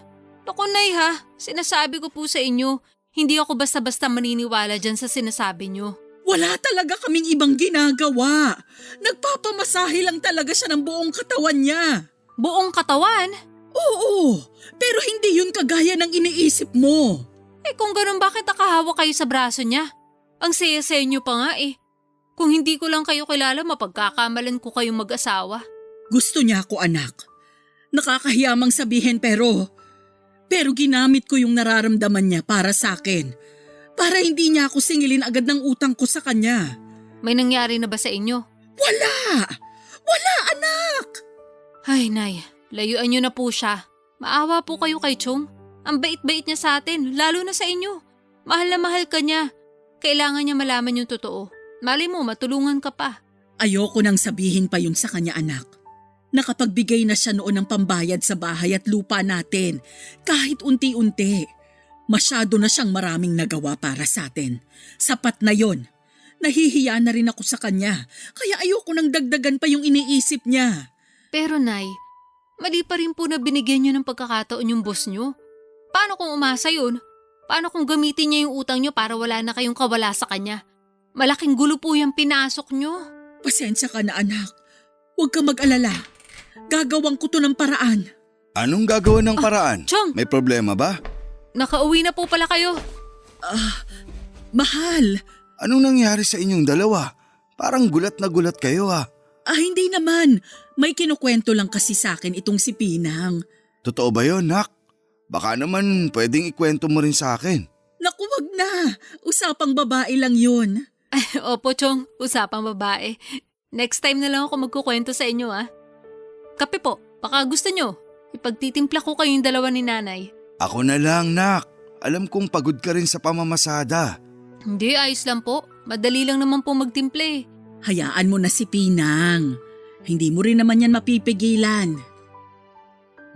Naku Nay sinasabi ko po sa inyo, hindi ako basta-basta maniniwala dyan sa sinasabi niyo. Wala talaga kaming ibang ginagawa. Nagpapamasahe lang talaga siya ng buong katawan niya. Buong katawan? Oo, pero hindi yun kagaya ng iniisip mo. Eh kung ganun bakit nakahawak kayo sa braso niya? Ang saya-saya niyo pa nga eh. Kung hindi ko lang kayo kilala, mapagkakamalan ko kayong mag-asawa. Gusto niya ako anak. Nakakahiyamang sabihin pero ginamit ko yung nararamdaman niya para sa akin. Para hindi niya ako singilin agad ng utang ko sa kanya. May nangyari na ba sa inyo? Wala! Wala anak! Ay Nay, layuan niyo na po siya. Maawa po kayo kay Chong. Ang bait-bait niya sa atin, lalo na sa inyo. Mahal na mahal ka niya. Kailangan niya malaman yung totoo. Mali mo, matulungan ka pa. Ayoko nang sabihin pa yun sa kanya anak. Nakapagbigay na siya noon ng pambayad sa bahay at lupa natin. Kahit unti-unti. Masyado na siyang maraming nagawa para sa atin. Sapat na yon. Nahihiya na rin ako sa kanya. Kaya ayoko nang dagdagan pa yung iniisip niya. Pero Nay, mali pa rin po na binigyan niyo ng pagkakataon yung boss niyo. Paano kung umasa yun? Paano kung gamitin niya yung utang niyo para wala na kayong kawala sa kanya? Malaking gulo po yung pinasok niyo. Pasensya ka na anak. Huwag ka mag-alala. Gagawang ko to ng paraan. Anong gagawin ng paraan? Chong! May problema ba? Nakauwi na po pala kayo. Mahal. Anong nangyari sa inyong dalawa? Parang gulat na gulat kayo Hindi naman. May kinukwento lang kasi sa akin itong si Pinang. Totoo ba yun, Nak? Baka naman pwedeng ikwento mo rin sa akin. Naku, wag na. Usapang babae lang yun. Ay, opo Chong, usapang babae. Next time na lang ako magkukwento sa inyo Kape po, baka gusto nyo. Ipagtitimpla ko kayong dalawa ni nanay. Ako na lang, Nak. Alam kong pagod ka rin sa pamamasada. Hindi, ayos lang po. Madali lang naman po magtimple. Hayaan mo na si Pinang. Hindi mo rin naman yan mapipigilan.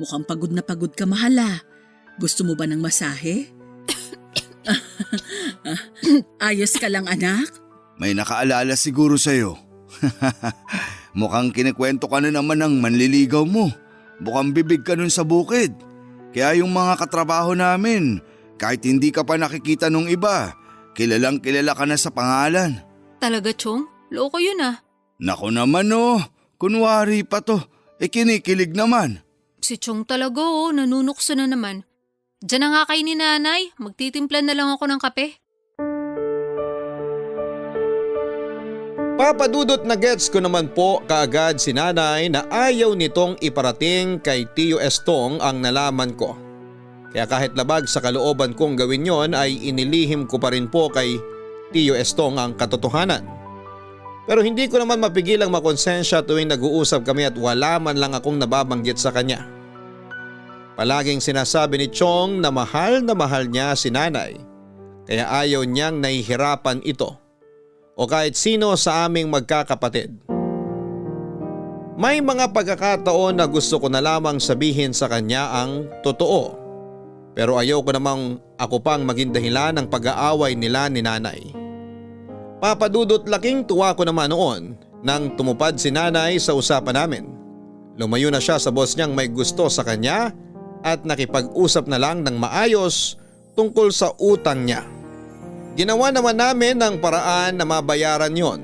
Mukhang pagod na pagod ka, mahal Gusto mo ba ng masahe? Ayos ka lang, anak? May nakaalala siguro sa'yo. Mukhang kinikwento ka na naman ng manliligaw mo. Bukang bibig ka nun sa bukid. Kaya yung mga katrabaho namin, kahit hindi ka pa nakikita nung iba, kilalang kilala ka na sa pangalan. Talaga, Chong? Loko yun ah. Nako naman oh, kunwari pa to. Kinikilig naman. Si Chong talaga nanunukso na naman. Diyan na nga kayo ni nanay, magtitimpla na lang ako ng kape. Papadudot na gets ko naman po kaagad si nanay na ayaw nitong iparating kay Tio Estong ang nalaman ko. Kaya kahit labag sa kalooban kong gawin yon ay inilihim ko pa rin po kay Tio Estong ang katotohanan. Pero hindi ko naman mapigilang makonsensya tuwing nag-uusap kami at wala man lang akong nababanggit sa kanya. Palaging sinasabi ni Chong na mahal niya si nanay kaya ayaw niyang nahihirapan ito o kahit sino sa aming magkakapatid. May mga pagkakataon na gusto ko na lamang sabihin sa kanya ang totoo pero ayaw ko namang ako pang maging dahilan ng pag-aaway nila ni nanay. Papadudot laking tuwa ko naman noon nang tumupad si nanay sa usapan namin. Lumayo na siya sa boss niyang may gusto sa kanya at nakipag-usap na lang ng maayos tungkol sa utang niya. Ginawa naman namin ng paraan na mabayaran yon.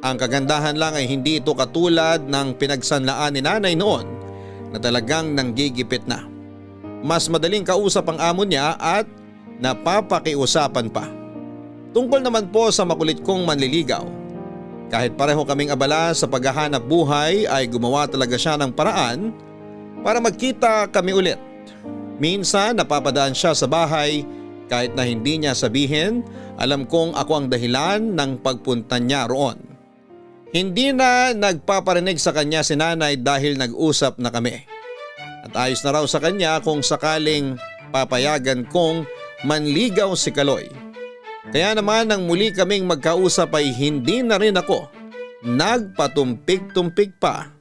Ang kagandahan lang ay hindi ito katulad ng pinagsanlaan ni nanay noon na talagang nanggigipit na. Mas madaling kausap ang amo niya at napapakiusapan pa. Tungkol naman po sa makulit kong manliligaw. Kahit pareho kaming abala sa paghahanap buhay ay gumawa talaga siya ng paraan para magkita kami ulit. Minsan napapadaan siya sa bahay kahit na hindi niya sabihin, alam kong ako ang dahilan ng pagpunta niya roon. Hindi na nagpaparinig sa kanya si nanay dahil nag-usap na kami. At ayos na raw sa kanya kung sakaling papayagan kong manligaw si Kaloy. Kaya naman nang muli kaming magkausap ay hindi na rin ako nagpatumpik-tumpik pa,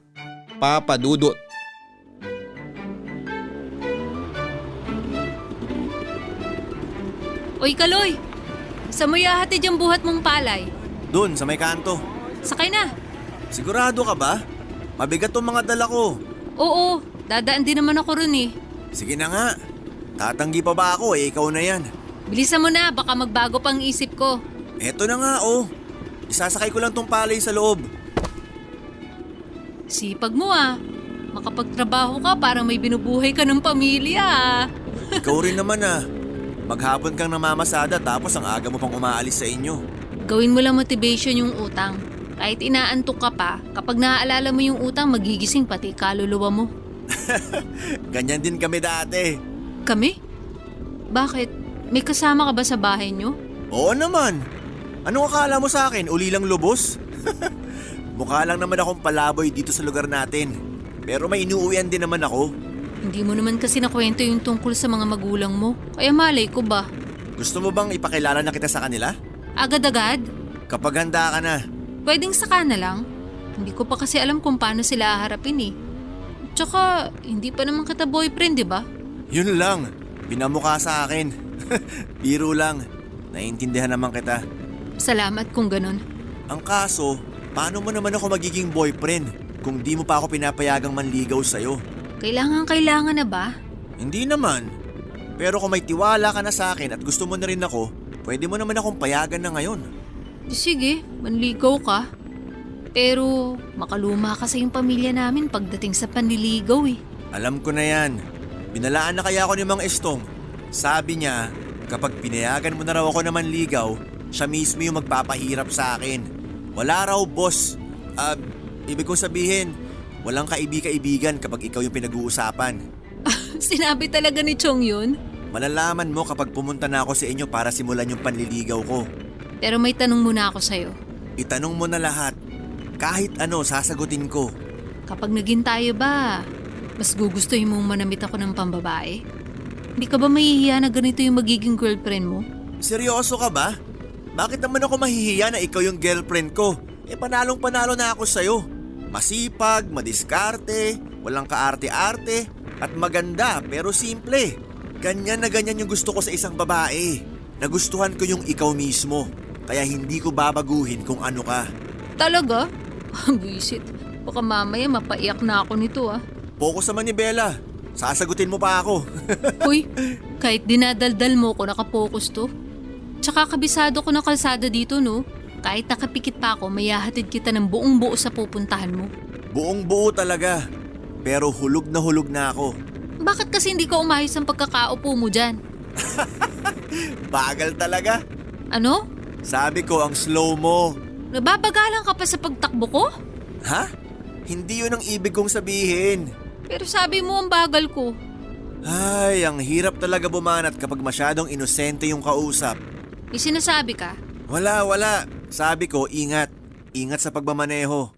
Papadudot. Oy Kaloy, saan mo ihahatid yung buhat mong palay? Doon sa may kanto. Sakay na. Sigurado ka ba? Mabigat tong mga dala ko. Oo, dadaan din naman ako ron eh. Sige na nga. Tatanggi pa ba ako ikaw na yan. Bilisan mo na, baka magbago pang isip ko. Eto na nga Isasakay ko lang tong palay sa loob. Sipag mo makapagtrabaho ka parang may binubuhay ka ng pamilya Ikaw rin naman Maghapon kang namamasada tapos ang aga mo pang umaalis sa inyo. Gawin mo lang motivation yung utang. Kahit inaantok ka pa, kapag naaalala mo yung utang, magigising pati kaluluwa mo. Ganyan din kami dati. Kami? Bakit? May kasama ka ba sa bahay nyo? Oo naman. Anong akala mo sa akin? Uli lang lubos? Mukha lang naman akong palaboy dito sa lugar natin. Pero may inuuwian din naman ako. Hindi mo naman kasi nakwento yung tungkol sa mga magulang mo. Kaya malay ko ba? Gusto mo bang ipakilala na kita sa kanila? Agad-agad? Kapag handa ka na. Pwedeng saka na lang. Hindi ko pa kasi alam kung paano sila haharapin eh. Tsaka, hindi pa naman kita boyfriend, di ba? Yun lang. Pinamukha sa akin. Biro lang. Naiintindihan naman kita. Salamat kung ganun. Ang kaso, paano mo naman ako magiging boyfriend kung di mo pa ako pinapayagang manligaw sa'yo? Kailangan na ba? Hindi naman. Pero kung may tiwala ka na sa akin at gusto mo na rin ako, pwede mo naman akong payagan na ngayon. Sige, manligaw ka. Pero makaluma kasi yung pamilya namin pagdating sa panliligaw eh. Alam ko na yan. Binalaan na kaya ako ni Mang Estong. Sabi niya, kapag pinayagan mo na raw ako na manligaw, siya mismo yung magpapahirap sa akin. Wala raw boss. Ibig kong sabihin, walang kaibigan kapag ikaw yung pinag-uusapan. Sinabi talaga ni Chong yun? Malalaman mo kapag pumunta na ako sa inyo para simulan yung panliligaw ko. Pero may tanong muna ako sa'yo. Itanong mo na lahat. Kahit ano, sasagutin ko. Kapag naging tayo ba, mas gugustuhin mong manamit ako ng pambabae? Hindi ka ba mahihiya na ganito yung magiging girlfriend mo? Seryoso ka ba? Bakit naman ako mahihiya na ikaw yung girlfriend ko? Panalong-panalo na ako sa'yo. Masipag, madiskarte, walang kaarte-arte, at maganda pero simple. Ganyan na ganyan yung gusto ko sa isang babae. Nagustuhan ko yung ikaw mismo. Kaya hindi ko babaguhin kung ano ka. Talaga? Buisit. Baka mamaya mapaiyak na ako nito ah. Focus naman ni Bella. Sasagutin mo pa ako. Uy, kahit dinadaldal mo ko nakapokus to. Tsaka kabisado ko ng kalsada dito no. Kahit nakapikit pa ako, mayahatid kita ng buong buo sa pupuntahan mo. Buong buo talaga. Pero hulog na ako. Bakit kasi hindi ka umayos ang pagkakaupo mo dyan? Bagal talaga. Ano? Sabi ko ang slow mo. Nababagalan ka pa sa pagtakbo ko? Ha? Hindi yun ang ibig kong sabihin. Pero sabi mo ang bagal ko. Ay, ang hirap talaga bumanat kapag masyadong inosente yung kausap. May sinasabi ka? Wala. Sabi ko, ingat. Ingat sa pagmamaneho.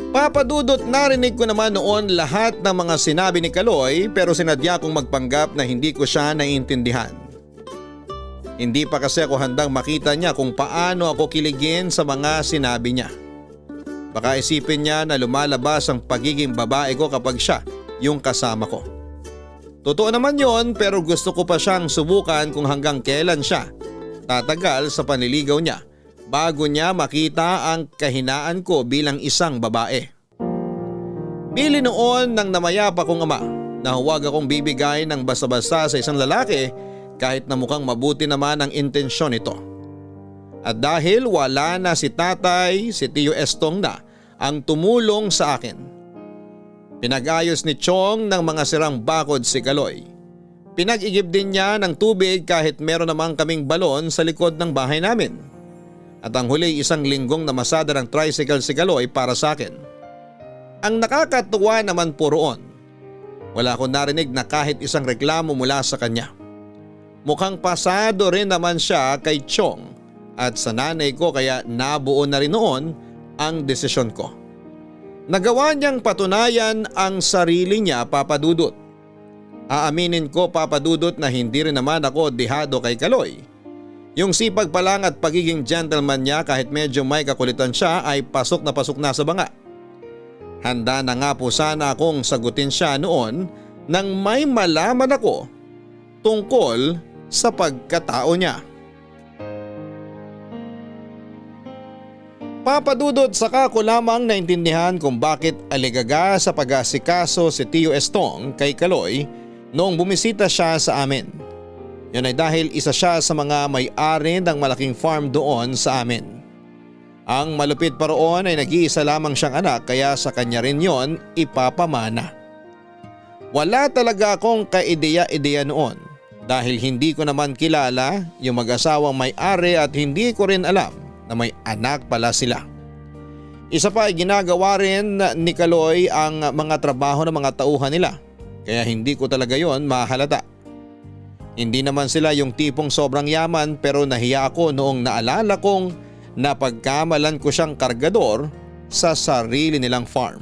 Papadudot, narinig ko naman noon lahat ng mga sinabi ni Kaloy pero sinadya kong magpanggap na hindi ko siya naiintindihan. Hindi pa kasi ako handang makita niya kung paano ako kiligin sa mga sinabi niya. Baka isipin niya na lumalabas ang pagiging babae ko kapag siya yung kasama ko. Totoo naman yon, pero gusto ko pa siyang subukan kung hanggang kailan siya tatagal sa panliligaw niya bago niya makita ang kahinaan ko bilang isang babae. Bili noon ng namayapa kong ama na huwag akong bibigay ng basta-basta sa isang lalaki kahit na mukhang mabuti naman ang intensyon nito. At dahil wala na si tatay, si Tio Estong na ang tumulong sa akin. Pinag-ayos ni Chong ng mga sirang bakod si Kaloy. Pinag-igib din niya ng tubig kahit meron namang kaming balon sa likod ng bahay namin. At ang huli, isang linggong namasada ng tricycle si Kaloy para sa akin. Ang nakakatuwa naman po roon, wala akong narinig na kahit isang reklamo mula sa kanya. Mukhang pasado rin naman siya kay Chong at sa nanay ko kaya nabuo na rin noon ang desisyon ko. Nagawa niyang patunayan ang sarili niya, Papa Dudut. Aaminin ko, Papa Dudut, na hindi rin naman ako dihado kay Kaloy. Yung sipag pa lang at pagiging gentleman niya kahit medyo may kakulitan siya ay pasok na sa banga. Handa na nga po sana akong sagutin siya noon nang may malaman ako tungkol sa pagkatao niya. Papadudod, saka ko lamang naintindihan kung bakit aligaga sa pag-asikaso si Tio Estong kay Kaloy noong bumisita siya sa amin. Yun ay dahil isa siya sa mga may-ari ng malaking farm doon sa amin. Ang malupit pa roon ay nag-iisa lamang siyang anak kaya sa kanya rin yon ipapamana. Wala talaga akong kaideya-ideya noon dahil hindi ko naman kilala yung mag-asawang may-ari at hindi ko rin alam na may anak pala sila. Isa pa ay ginagawa rin ni Kaloy ang mga trabaho ng mga tauhan nila kaya hindi ko talaga yon mahalata. Hindi naman sila yung tipong sobrang yaman pero nahiya ako noong naalala kong napagkamalan ko siyang kargador sa sarili nilang farm.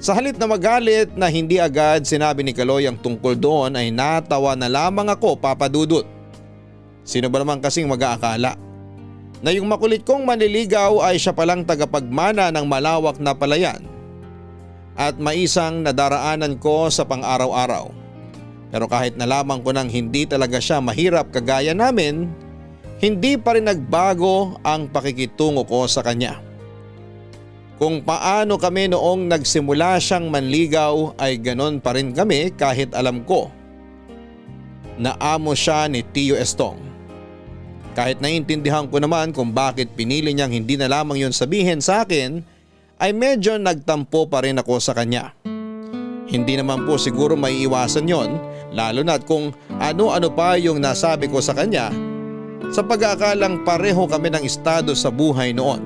Sa halip na magalit na hindi agad sinabi ni Kaloy ang tungkol doon ay natawa na lamang ako, Papa Dudut. Sino ba naman kasing mag-aakala na yung makulit kong manliligaw ay siya palang tagapagmana ng malawak na palayan at maisang nadaraanan ko sa pang-araw-araw. Pero kahit nalaman ko nang hindi talaga siya mahirap kagaya namin, hindi pa rin nagbago ang pakikitungo ko sa kanya. Kung paano kami noong nagsimula siyang manligaw ay ganon pa rin kami kahit alam ko na amo siya ni Tio Estong. Kahit naiintindihan ko naman kung bakit pinili niyang hindi na lamang yun sabihin sa akin, ay medyo nagtampo pa rin ako sa kanya. Hindi naman po siguro may iwasan yon, lalo na't kung ano-ano pa yung nasabi ko sa kanya sa pag-aakalang pareho kami ng estado sa buhay noon.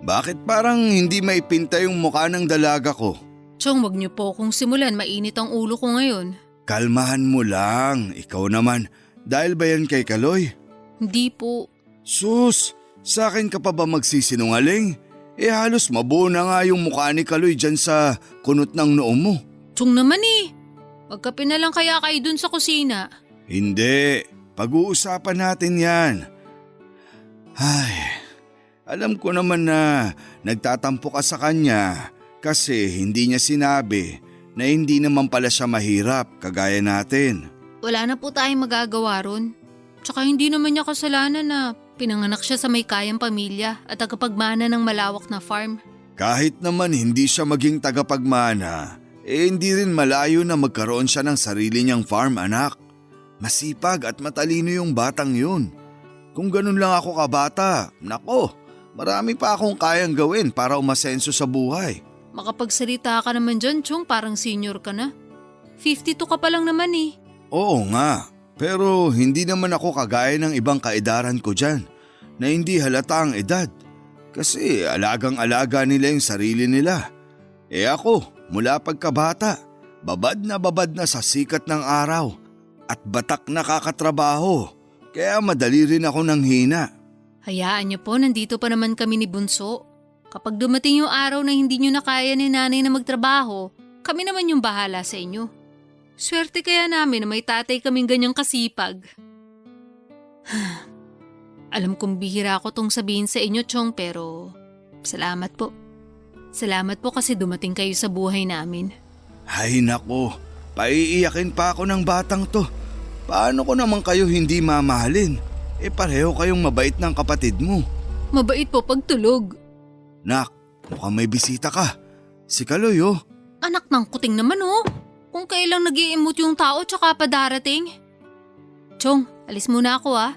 Bakit parang hindi maipinta yung mukha ng dalaga ko? Chong, wag niyo po kung simulan, mainit ang ulo ko ngayon. Kalmahan mo lang, ikaw naman. Dahil ba yan kay Kaloy? Hindi po. Sus, sa akin ka pa ba magsisinungaling? Halos mabuo na nga yung mukha ni Kaloy dyan sa kunot ng noo mo. Chong naman eh. Magkape na lang kaya kayo dun sa kusina. Hindi, pag-uusapan natin yan. Ay, alam ko naman na nagtatampo ka sa kanya kasi hindi niya sinabi na hindi naman pala siya mahirap kagaya natin. Wala na po tayong magagawa ron. Tsaka hindi naman niya kasalanan na pinanganak siya sa may kayang pamilya at tagapagmana ng malawak na farm. Kahit naman hindi siya maging tagapagmana, hindi rin malayo na magkaroon siya ng sarili niyang farm, anak. Masipag at matalino yung batang yun. Kung ganun lang ako kabata, nako, marami pa akong kayang gawin para umasenso sa buhay. Makapagsalita ka naman dyan, Chong, parang senior ka na. 52 ka pa lang naman eh. Oo nga, pero hindi naman ako kagaya ng ibang kaedaran ko dyan na hindi halata ang edad. Kasi alagang-alaga nila yung sarili nila. Ako, mula pagkabata, babad na sa sikat ng araw at batak na kakatrabaho. Kaya madali rin ako nang hina. Hayaan niyo po, nandito pa naman kami ni Bunso. Kapag dumating yung araw na hindi niyo na kaya ni nanay na magtrabaho, kami naman yung bahala sa inyo. Swerte kaya namin na may tatay kaming ganyang kasipag. Alam kong bihira ko tong sabihin sa inyo, Chong, pero salamat po. Salamat po kasi dumating kayo sa buhay namin. Ay nako, paiiyakin pa ako ng batang to. Paano ko naman kayo hindi mamahalin? Pareho kayong mabait ng kapatid mo. Mabait po pagtulog. Nak, mukhang may bisita ka. Si Kaloy oh. Anak ng kuting naman oh. Kung kailang nag-i-emote yung tao tsaka pa darating. Chong, alis muna ako ah.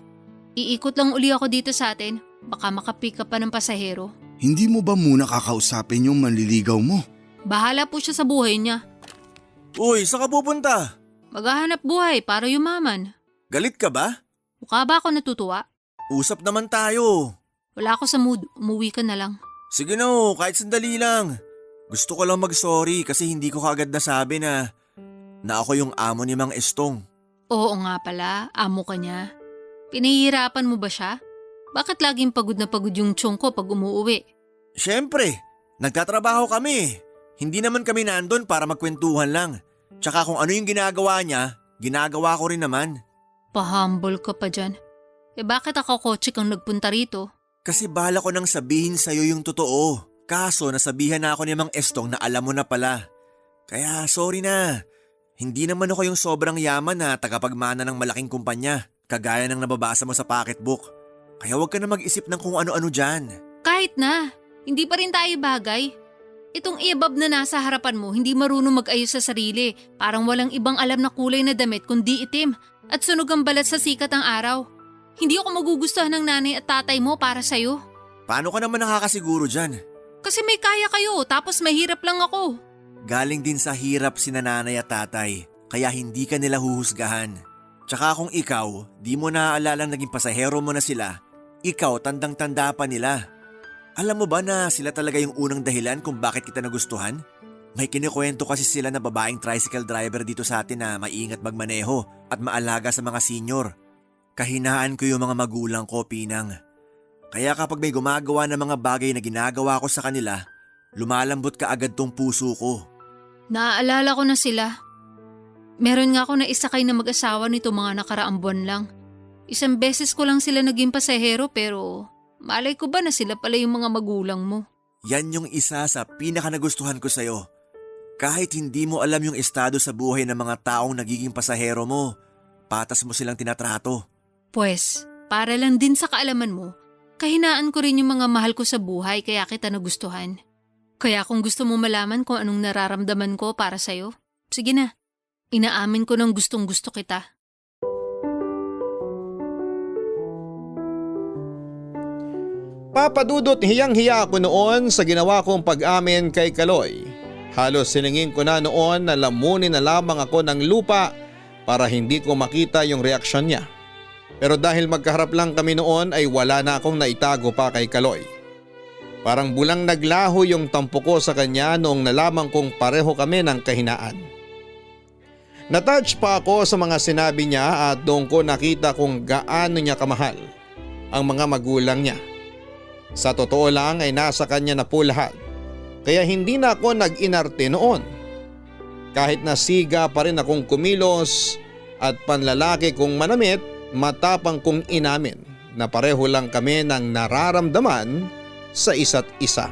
Iikot lang uli ako dito sa atin. Baka makapick up pa ng pasahero. Hindi mo ba muna kakausapin yung manliligaw mo? Bahala po siya sa buhay niya. Uy, saan ka pupunta? Maghahanap buhay para yumaman. Galit ka ba? Mukha ba ako natutuwa? Usap naman tayo. Wala ako sa mood. Umuwi ka na lang. Sige na kahit sandali lang. Gusto ko lang mag-sorry kasi hindi ko kagad nasabi na ako yung amo ni Mang Estong. Oo nga pala, amo ka niya. Pinahihirapan mo ba siya? Bakit laging pagod na pagod yung Chong ko pag umuuwi? Siyempre, nagtatrabaho kami. Hindi naman kami nandun para magkwentuhan lang. Tsaka kung ano yung ginagawa niya, ginagawa ko rin naman. Pahumble ka pa dyan. Bakit ako kotse kang nagpunta rito? Kasi bala ko nang sabihin sa'yo yung totoo. Kaso nasabihan na ako ni Mang Estong na alam mo na pala. Kaya sorry na. Hindi naman ako yung sobrang yaman na tagapagmana ng malaking kumpanya. Kagaya ng nababasa mo sa pocketbook. Kaya huwag ka na mag-isip ng kung ano-ano dyan. Kahit na, hindi pa rin tayo bagay. Itong iabab na nasa harapan mo hindi marunong mag-ayos sa sarili. Parang walang ibang alam na kulay na damit kundi itim at sunog ang balat sa sikat ng araw. Hindi ako magugustuhan ng nanay at tatay mo para sa'yo. Paano ka naman nakakasiguro dyan? Kasi may kaya kayo tapos mahirap lang ako. Galing din sa hirap si nanay at tatay kaya hindi ka nila huhusgahan. Tsaka kung ikaw, di mo naaalala naging pasahero mo na sila, ikaw tandang-tanda pa nila. Alam mo ba na sila talaga yung unang dahilan kung bakit kita nagustuhan? May kinikwento kasi sila na babaeng tricycle driver dito sa atin na maingat magmaneho at maalaga sa mga senior. Kahinaan ko yung mga magulang ko, Pinang. Kaya kapag may gumagawa ng mga bagay na ginagawa ko sa kanila, lumalambot ka agad tong puso ko. Naaalala ko na sila. Meron nga ako na isakay na mag-asawa nito mga nakaraang buwan lang. Isang beses ko lang sila naging pasahero pero malay ko ba na sila pala yung mga magulang mo? Yan yung isa sa pinakanagustuhan ko sa'yo. Kahit hindi mo alam yung estado sa buhay ng mga taong nagiging pasahero mo, patas mo silang tinatrato. Pues, para lang din sa kaalaman mo, kahinaan ko rin yung mga mahal ko sa buhay kaya kita nagustuhan. Kaya kung gusto mo malaman kung anong nararamdaman ko para sa'yo, sige na, inaamin ko ng gustong gusto kita. Papadudot hiyang-hiya ako noon sa ginawa kong pag-amin kay Kaloy. Halos silingin ko na noon na lamunin na lamang ako ng lupa para hindi ko makita yung reaksyon niya. Pero dahil magkaharap lang kami noon ay wala na akong naitago pa kay Kaloy. Parang bulang naglaho yung tampo ko sa kanya noong nalaman kong pareho kami ng kahinaan. Natouch pa ako sa mga sinabi niya at doon ko nakita kung gaano niya kamahal ang mga magulang niya. Sa totoo lang ay nasa kanya na po lahat. Kaya hindi na ako nag-inarte noon. Kahit na siga pa rin akong kumilos at panlalaki kong manamit, matapang kong inamin na pareho lang kami ng nararamdaman sa isa't isa.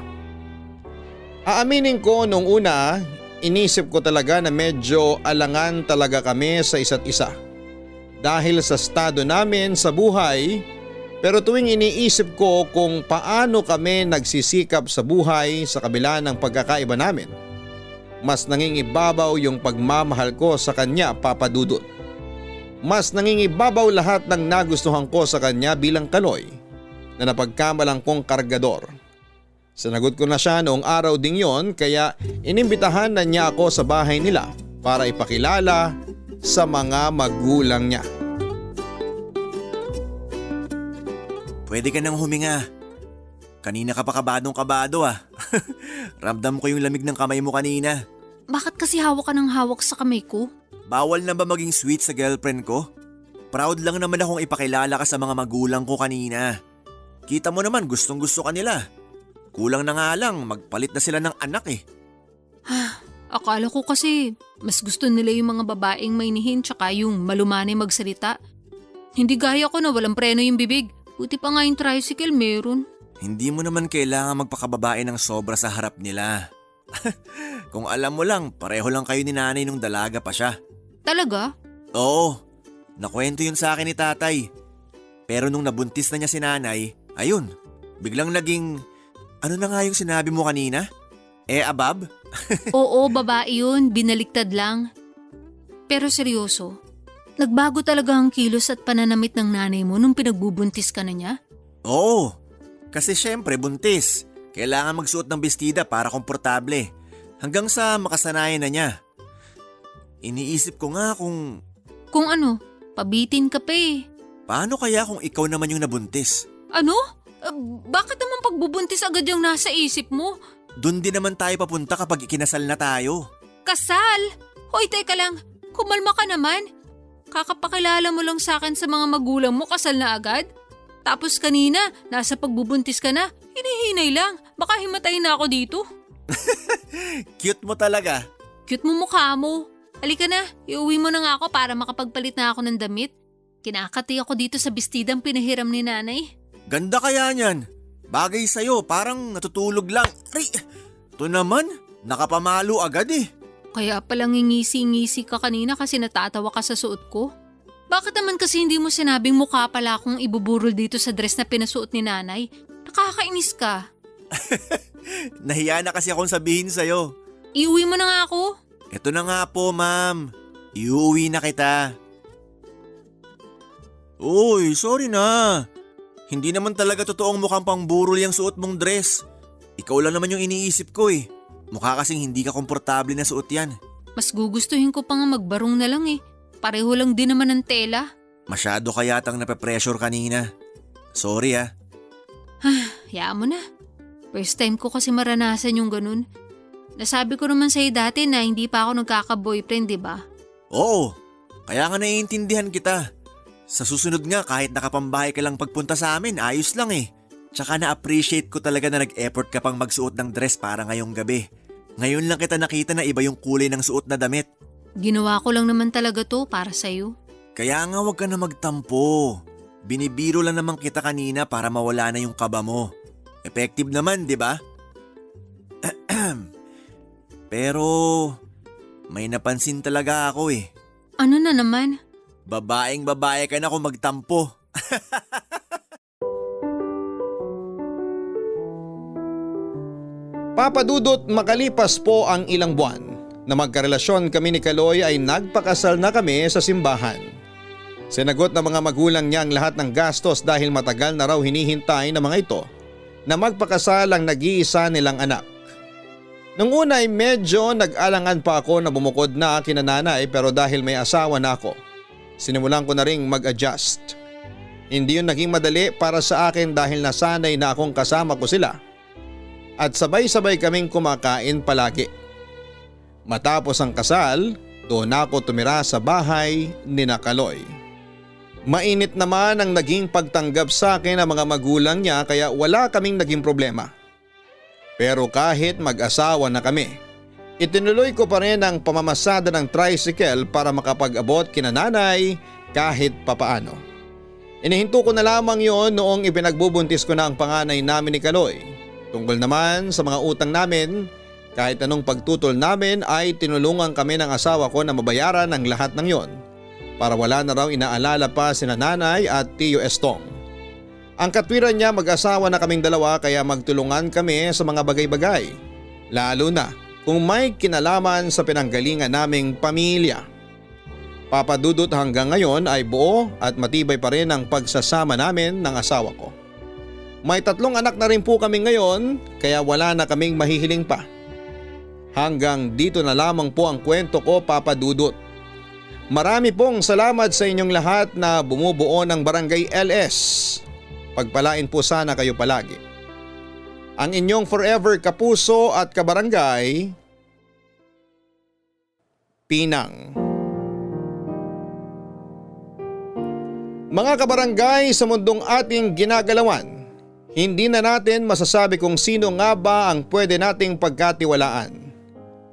Aaminin ko nung una, inisip ko talaga na medyo alangan talaga kami sa isa't isa. Dahil sa estado namin sa buhay, pero tuwing iniisip ko kung paano kami nagsisikap sa buhay sa kabila ng pagkakaiba namin, mas nangingibabaw yung pagmamahal ko sa kanya, Papa Dudut. Mas nangingibabaw lahat ng nagustuhan ko sa kanya bilang Kaloy na napagkamalang kong kargador. Sinagot ko na siya noong araw ding yon, kaya inimbitahan na niya ako sa bahay nila para ipakilala sa mga magulang niya. Pwede ka nang huminga. Kanina ka pa kabadong-kabado ah. Ramdam ko yung lamig ng kamay mo kanina. Bakit kasi hawak ka ng hawak sa kamay ko? Bawal na ba maging sweet sa girlfriend ko? Proud lang naman akong ipakilala ka sa mga magulang ko kanina. Kita mo naman gustong gusto ka nila. Kulang na nga lang, magpalit na sila ng anak eh. Akala ko kasi mas gusto nila yung mga babaeng mainihin tsaka yung malumanay magsalita. Hindi gaya ko na walang preno yung bibig. Buti pa nga yung tricycle meron. Hindi mo naman kailangan magpakababae ng sobra sa harap nila. Kung alam mo lang, pareho lang kayo ni nanay nung dalaga pa siya. Talaga? Oo, nakwento yun sa akin ni tatay. Pero nung nabuntis na niya si nanay, ayun, biglang naging… Ano na nga yung sinabi mo kanina? Abab? Oo, babae yun. Binaliktad lang. Pero seryoso, nagbago talaga ang kilos at pananamit ng nanay mo nung pinagbubuntis ka na niya? Oo, kasi syempre buntis. Kailangan magsuot ng bestida para komportable. Hanggang sa makasanayan na niya. Iniisip ko nga kung… Kung ano, pabitin ka pa eh. Paano kaya kung ikaw naman yung nabuntis? Ano? Bakit naman pagbubuntis agad yung nasa isip mo? Doon din naman tayo papunta kapag ikinasal na tayo. Kasal? Hoy, teka lang. Kumalma ka naman. Kakapakilala mo lang sa akin sa mga magulang mo, kasal na agad? Tapos kanina, nasa pagbubuntis ka na, hinihinay lang. Baka himatay na ako dito. Cute mo talaga. Cute mo mukha mo. Halika na, iuwi mo na nga ako para makapagpalit na ako ng damit. Kinakati ako dito sa bestidang pinahiram ni nanay. Ganda kaya niyan. Bagay sa'yo, parang natutulog lang. Ay, ito naman, nakapamalo agad eh. Kaya palang ngisi-ngisi ka kanina kasi natatawa ka sa suot ko. Bakit naman kasi hindi mo sinabing mukha pala akong ibuburol dito sa dress na pinasuot ni nanay? Nakakainis ka. Nahiya na kasi akong sabihin sa'yo. Iuwi mo na nga ako. Ito na nga po, ma'am. Iuwi na kita. Uy, sorry na. Hindi naman talaga totoong mukhang pangburol yung suot mong dress. Ikaw lang naman yung iniisip ko eh. Mukha kasing hindi ka komportable na suot yan. Mas gugustuhin ko pa nga magbarong na lang eh. Pareho lang din naman ng tela. Masyado ka yatang nape-pressure kanina. Sorry ah. Hayaan mo na. First time ko kasi maranasan yung ganun. Nasabi ko naman sa'yo dati na hindi pa ako nagkaka-boyfriend, di ba? Oo, kaya nga naiintindihan kita. Sa susunod nga kahit nakapambahay ka lang pagpunta sa amin, ayos lang eh. Tsaka na-appreciate ko talaga na nag-effort ka pang magsuot ng dress para ngayong gabi. Ngayon lang kita nakita na iba yung kulay ng suot na damit. Ginawa ko lang naman talaga to para sa'yo. Kaya nga wag ka na magtampo. Binibiro lang naman kita kanina para mawala na yung kaba mo. Effective naman, di ba? Pero may napansin talaga ako eh. Ano na naman? Babaeng babae ka na kung magtampo. Papa Dudut, makalipas po ang ilang buwan na magkarelasyon kami ni Kaloy ay nagpakasal na kami sa simbahan. Sinagot ng mga magulang niya ang lahat ng gastos dahil matagal na raw hinihintay ng mga ito na magpakasal ang nag-iisa nilang anak. Nung una ay medyo nag-alangan pa ako na bumukod na kina nanay, pero dahil may asawa na ako, sinimulan ko na ring mag-adjust. Hindi yun naging madali para sa akin dahil nasanay na akong kasama ko sila at sabay-sabay kaming kumakain palagi. Matapos ang kasal, doon ako tumira sa bahay ni Kaloy. Mainit naman ang naging pagtanggap sa akin ng mga magulang niya kaya wala kaming naging problema. Pero kahit mag-asawa na kami, itinuloy ko pa rin ang pamamasada ng tricycle para makapag-abot kina nanay kahit papaano. Inihinto ko na lamang yon noong ipinagbubuntis ko na ang panganay namin ni Kaloy. Tungkol naman sa mga utang namin Kahit anong pagtutol namin ay tinulungan kami ng asawa ko na mabayaran ang lahat ng yon para wala na raw inaalala pa sina nanay at Tio Estong. Ang katwiran niya mag-asawa na kaming dalawa kaya magtulungan kami sa mga bagay-bagay, lalo na kung may kinalaman sa pinanggalingan naming pamilya. Papa Dudut, hanggang ngayon ay buo at matibay pa rin ang pagsasama namin ng asawa ko. May 3 anak na rin po kami ngayon kaya wala na kaming mahihiling pa. Hanggang dito na lamang po ang kwento ko, Papa Dudut. Marami pong salamat sa inyong lahat na bumubuo ng Barangay LS. Pagpalain po sana kayo palagi. Ang inyong forever kapuso at kabarangay, Pinang. Mga kabarangay, sa mundong ating ginagalawan, hindi na natin masasabi kung sino nga ba ang pwede nating pagkatiwalaan.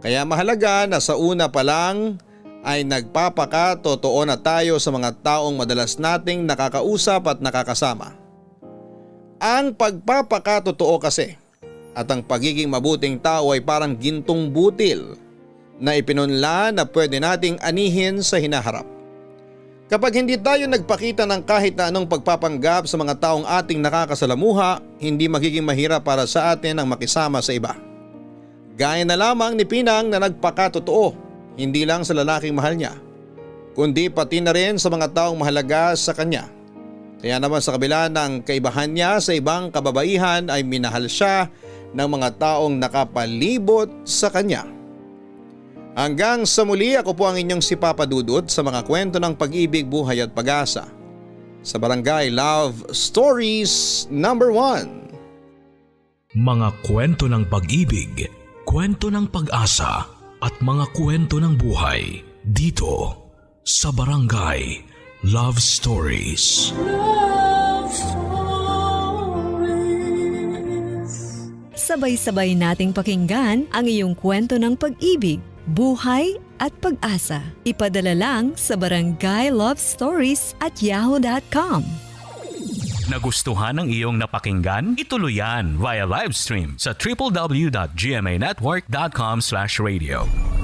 Kaya mahalaga na sa una pa lang ay nagpapakatotoo na tayo sa mga taong madalas nating nakakausap at nakakasama. Ang pagpapakatotoo kasi at ang pagiging mabuting tao ay parang gintong butil na ipinunla na pwede nating anihin sa hinaharap. Kapag hindi tayo nagpakita ng kahit na anong pagpapanggap sa mga taong ating nakakasalamuha, hindi magiging mahirap para sa atin ang makisama sa iba. Gaya na lamang ni Pinang na nagpakatotoo, hindi lang sa lalaking mahal niya, kundi pati na rin sa mga taong mahalaga sa kanya. Kaya naman sa kabila ng kaibahan niya sa ibang kababaihan ay minahal siya ng mga taong nakapalibot sa kanya. Hanggang sa muli, ako po ang inyong si Papa Dudut sa mga kwento ng pag-ibig, buhay at pag-asa sa Barangay Love Stories number 1. Mga kwento ng pag-ibig, kwento ng pag-asa at mga kwento ng buhay dito sa Barangay Love Stories. Love Stories. Sabay-sabay nating pakinggan ang iyong kwento ng pag-ibig, buhay at pag-asa. Ipadala lang sa barangaylovestories@yahoo.com. Nagustuhan ng iyong napakinggan? Ituloy yan via live stream sa www.gmanetwork.com/radio.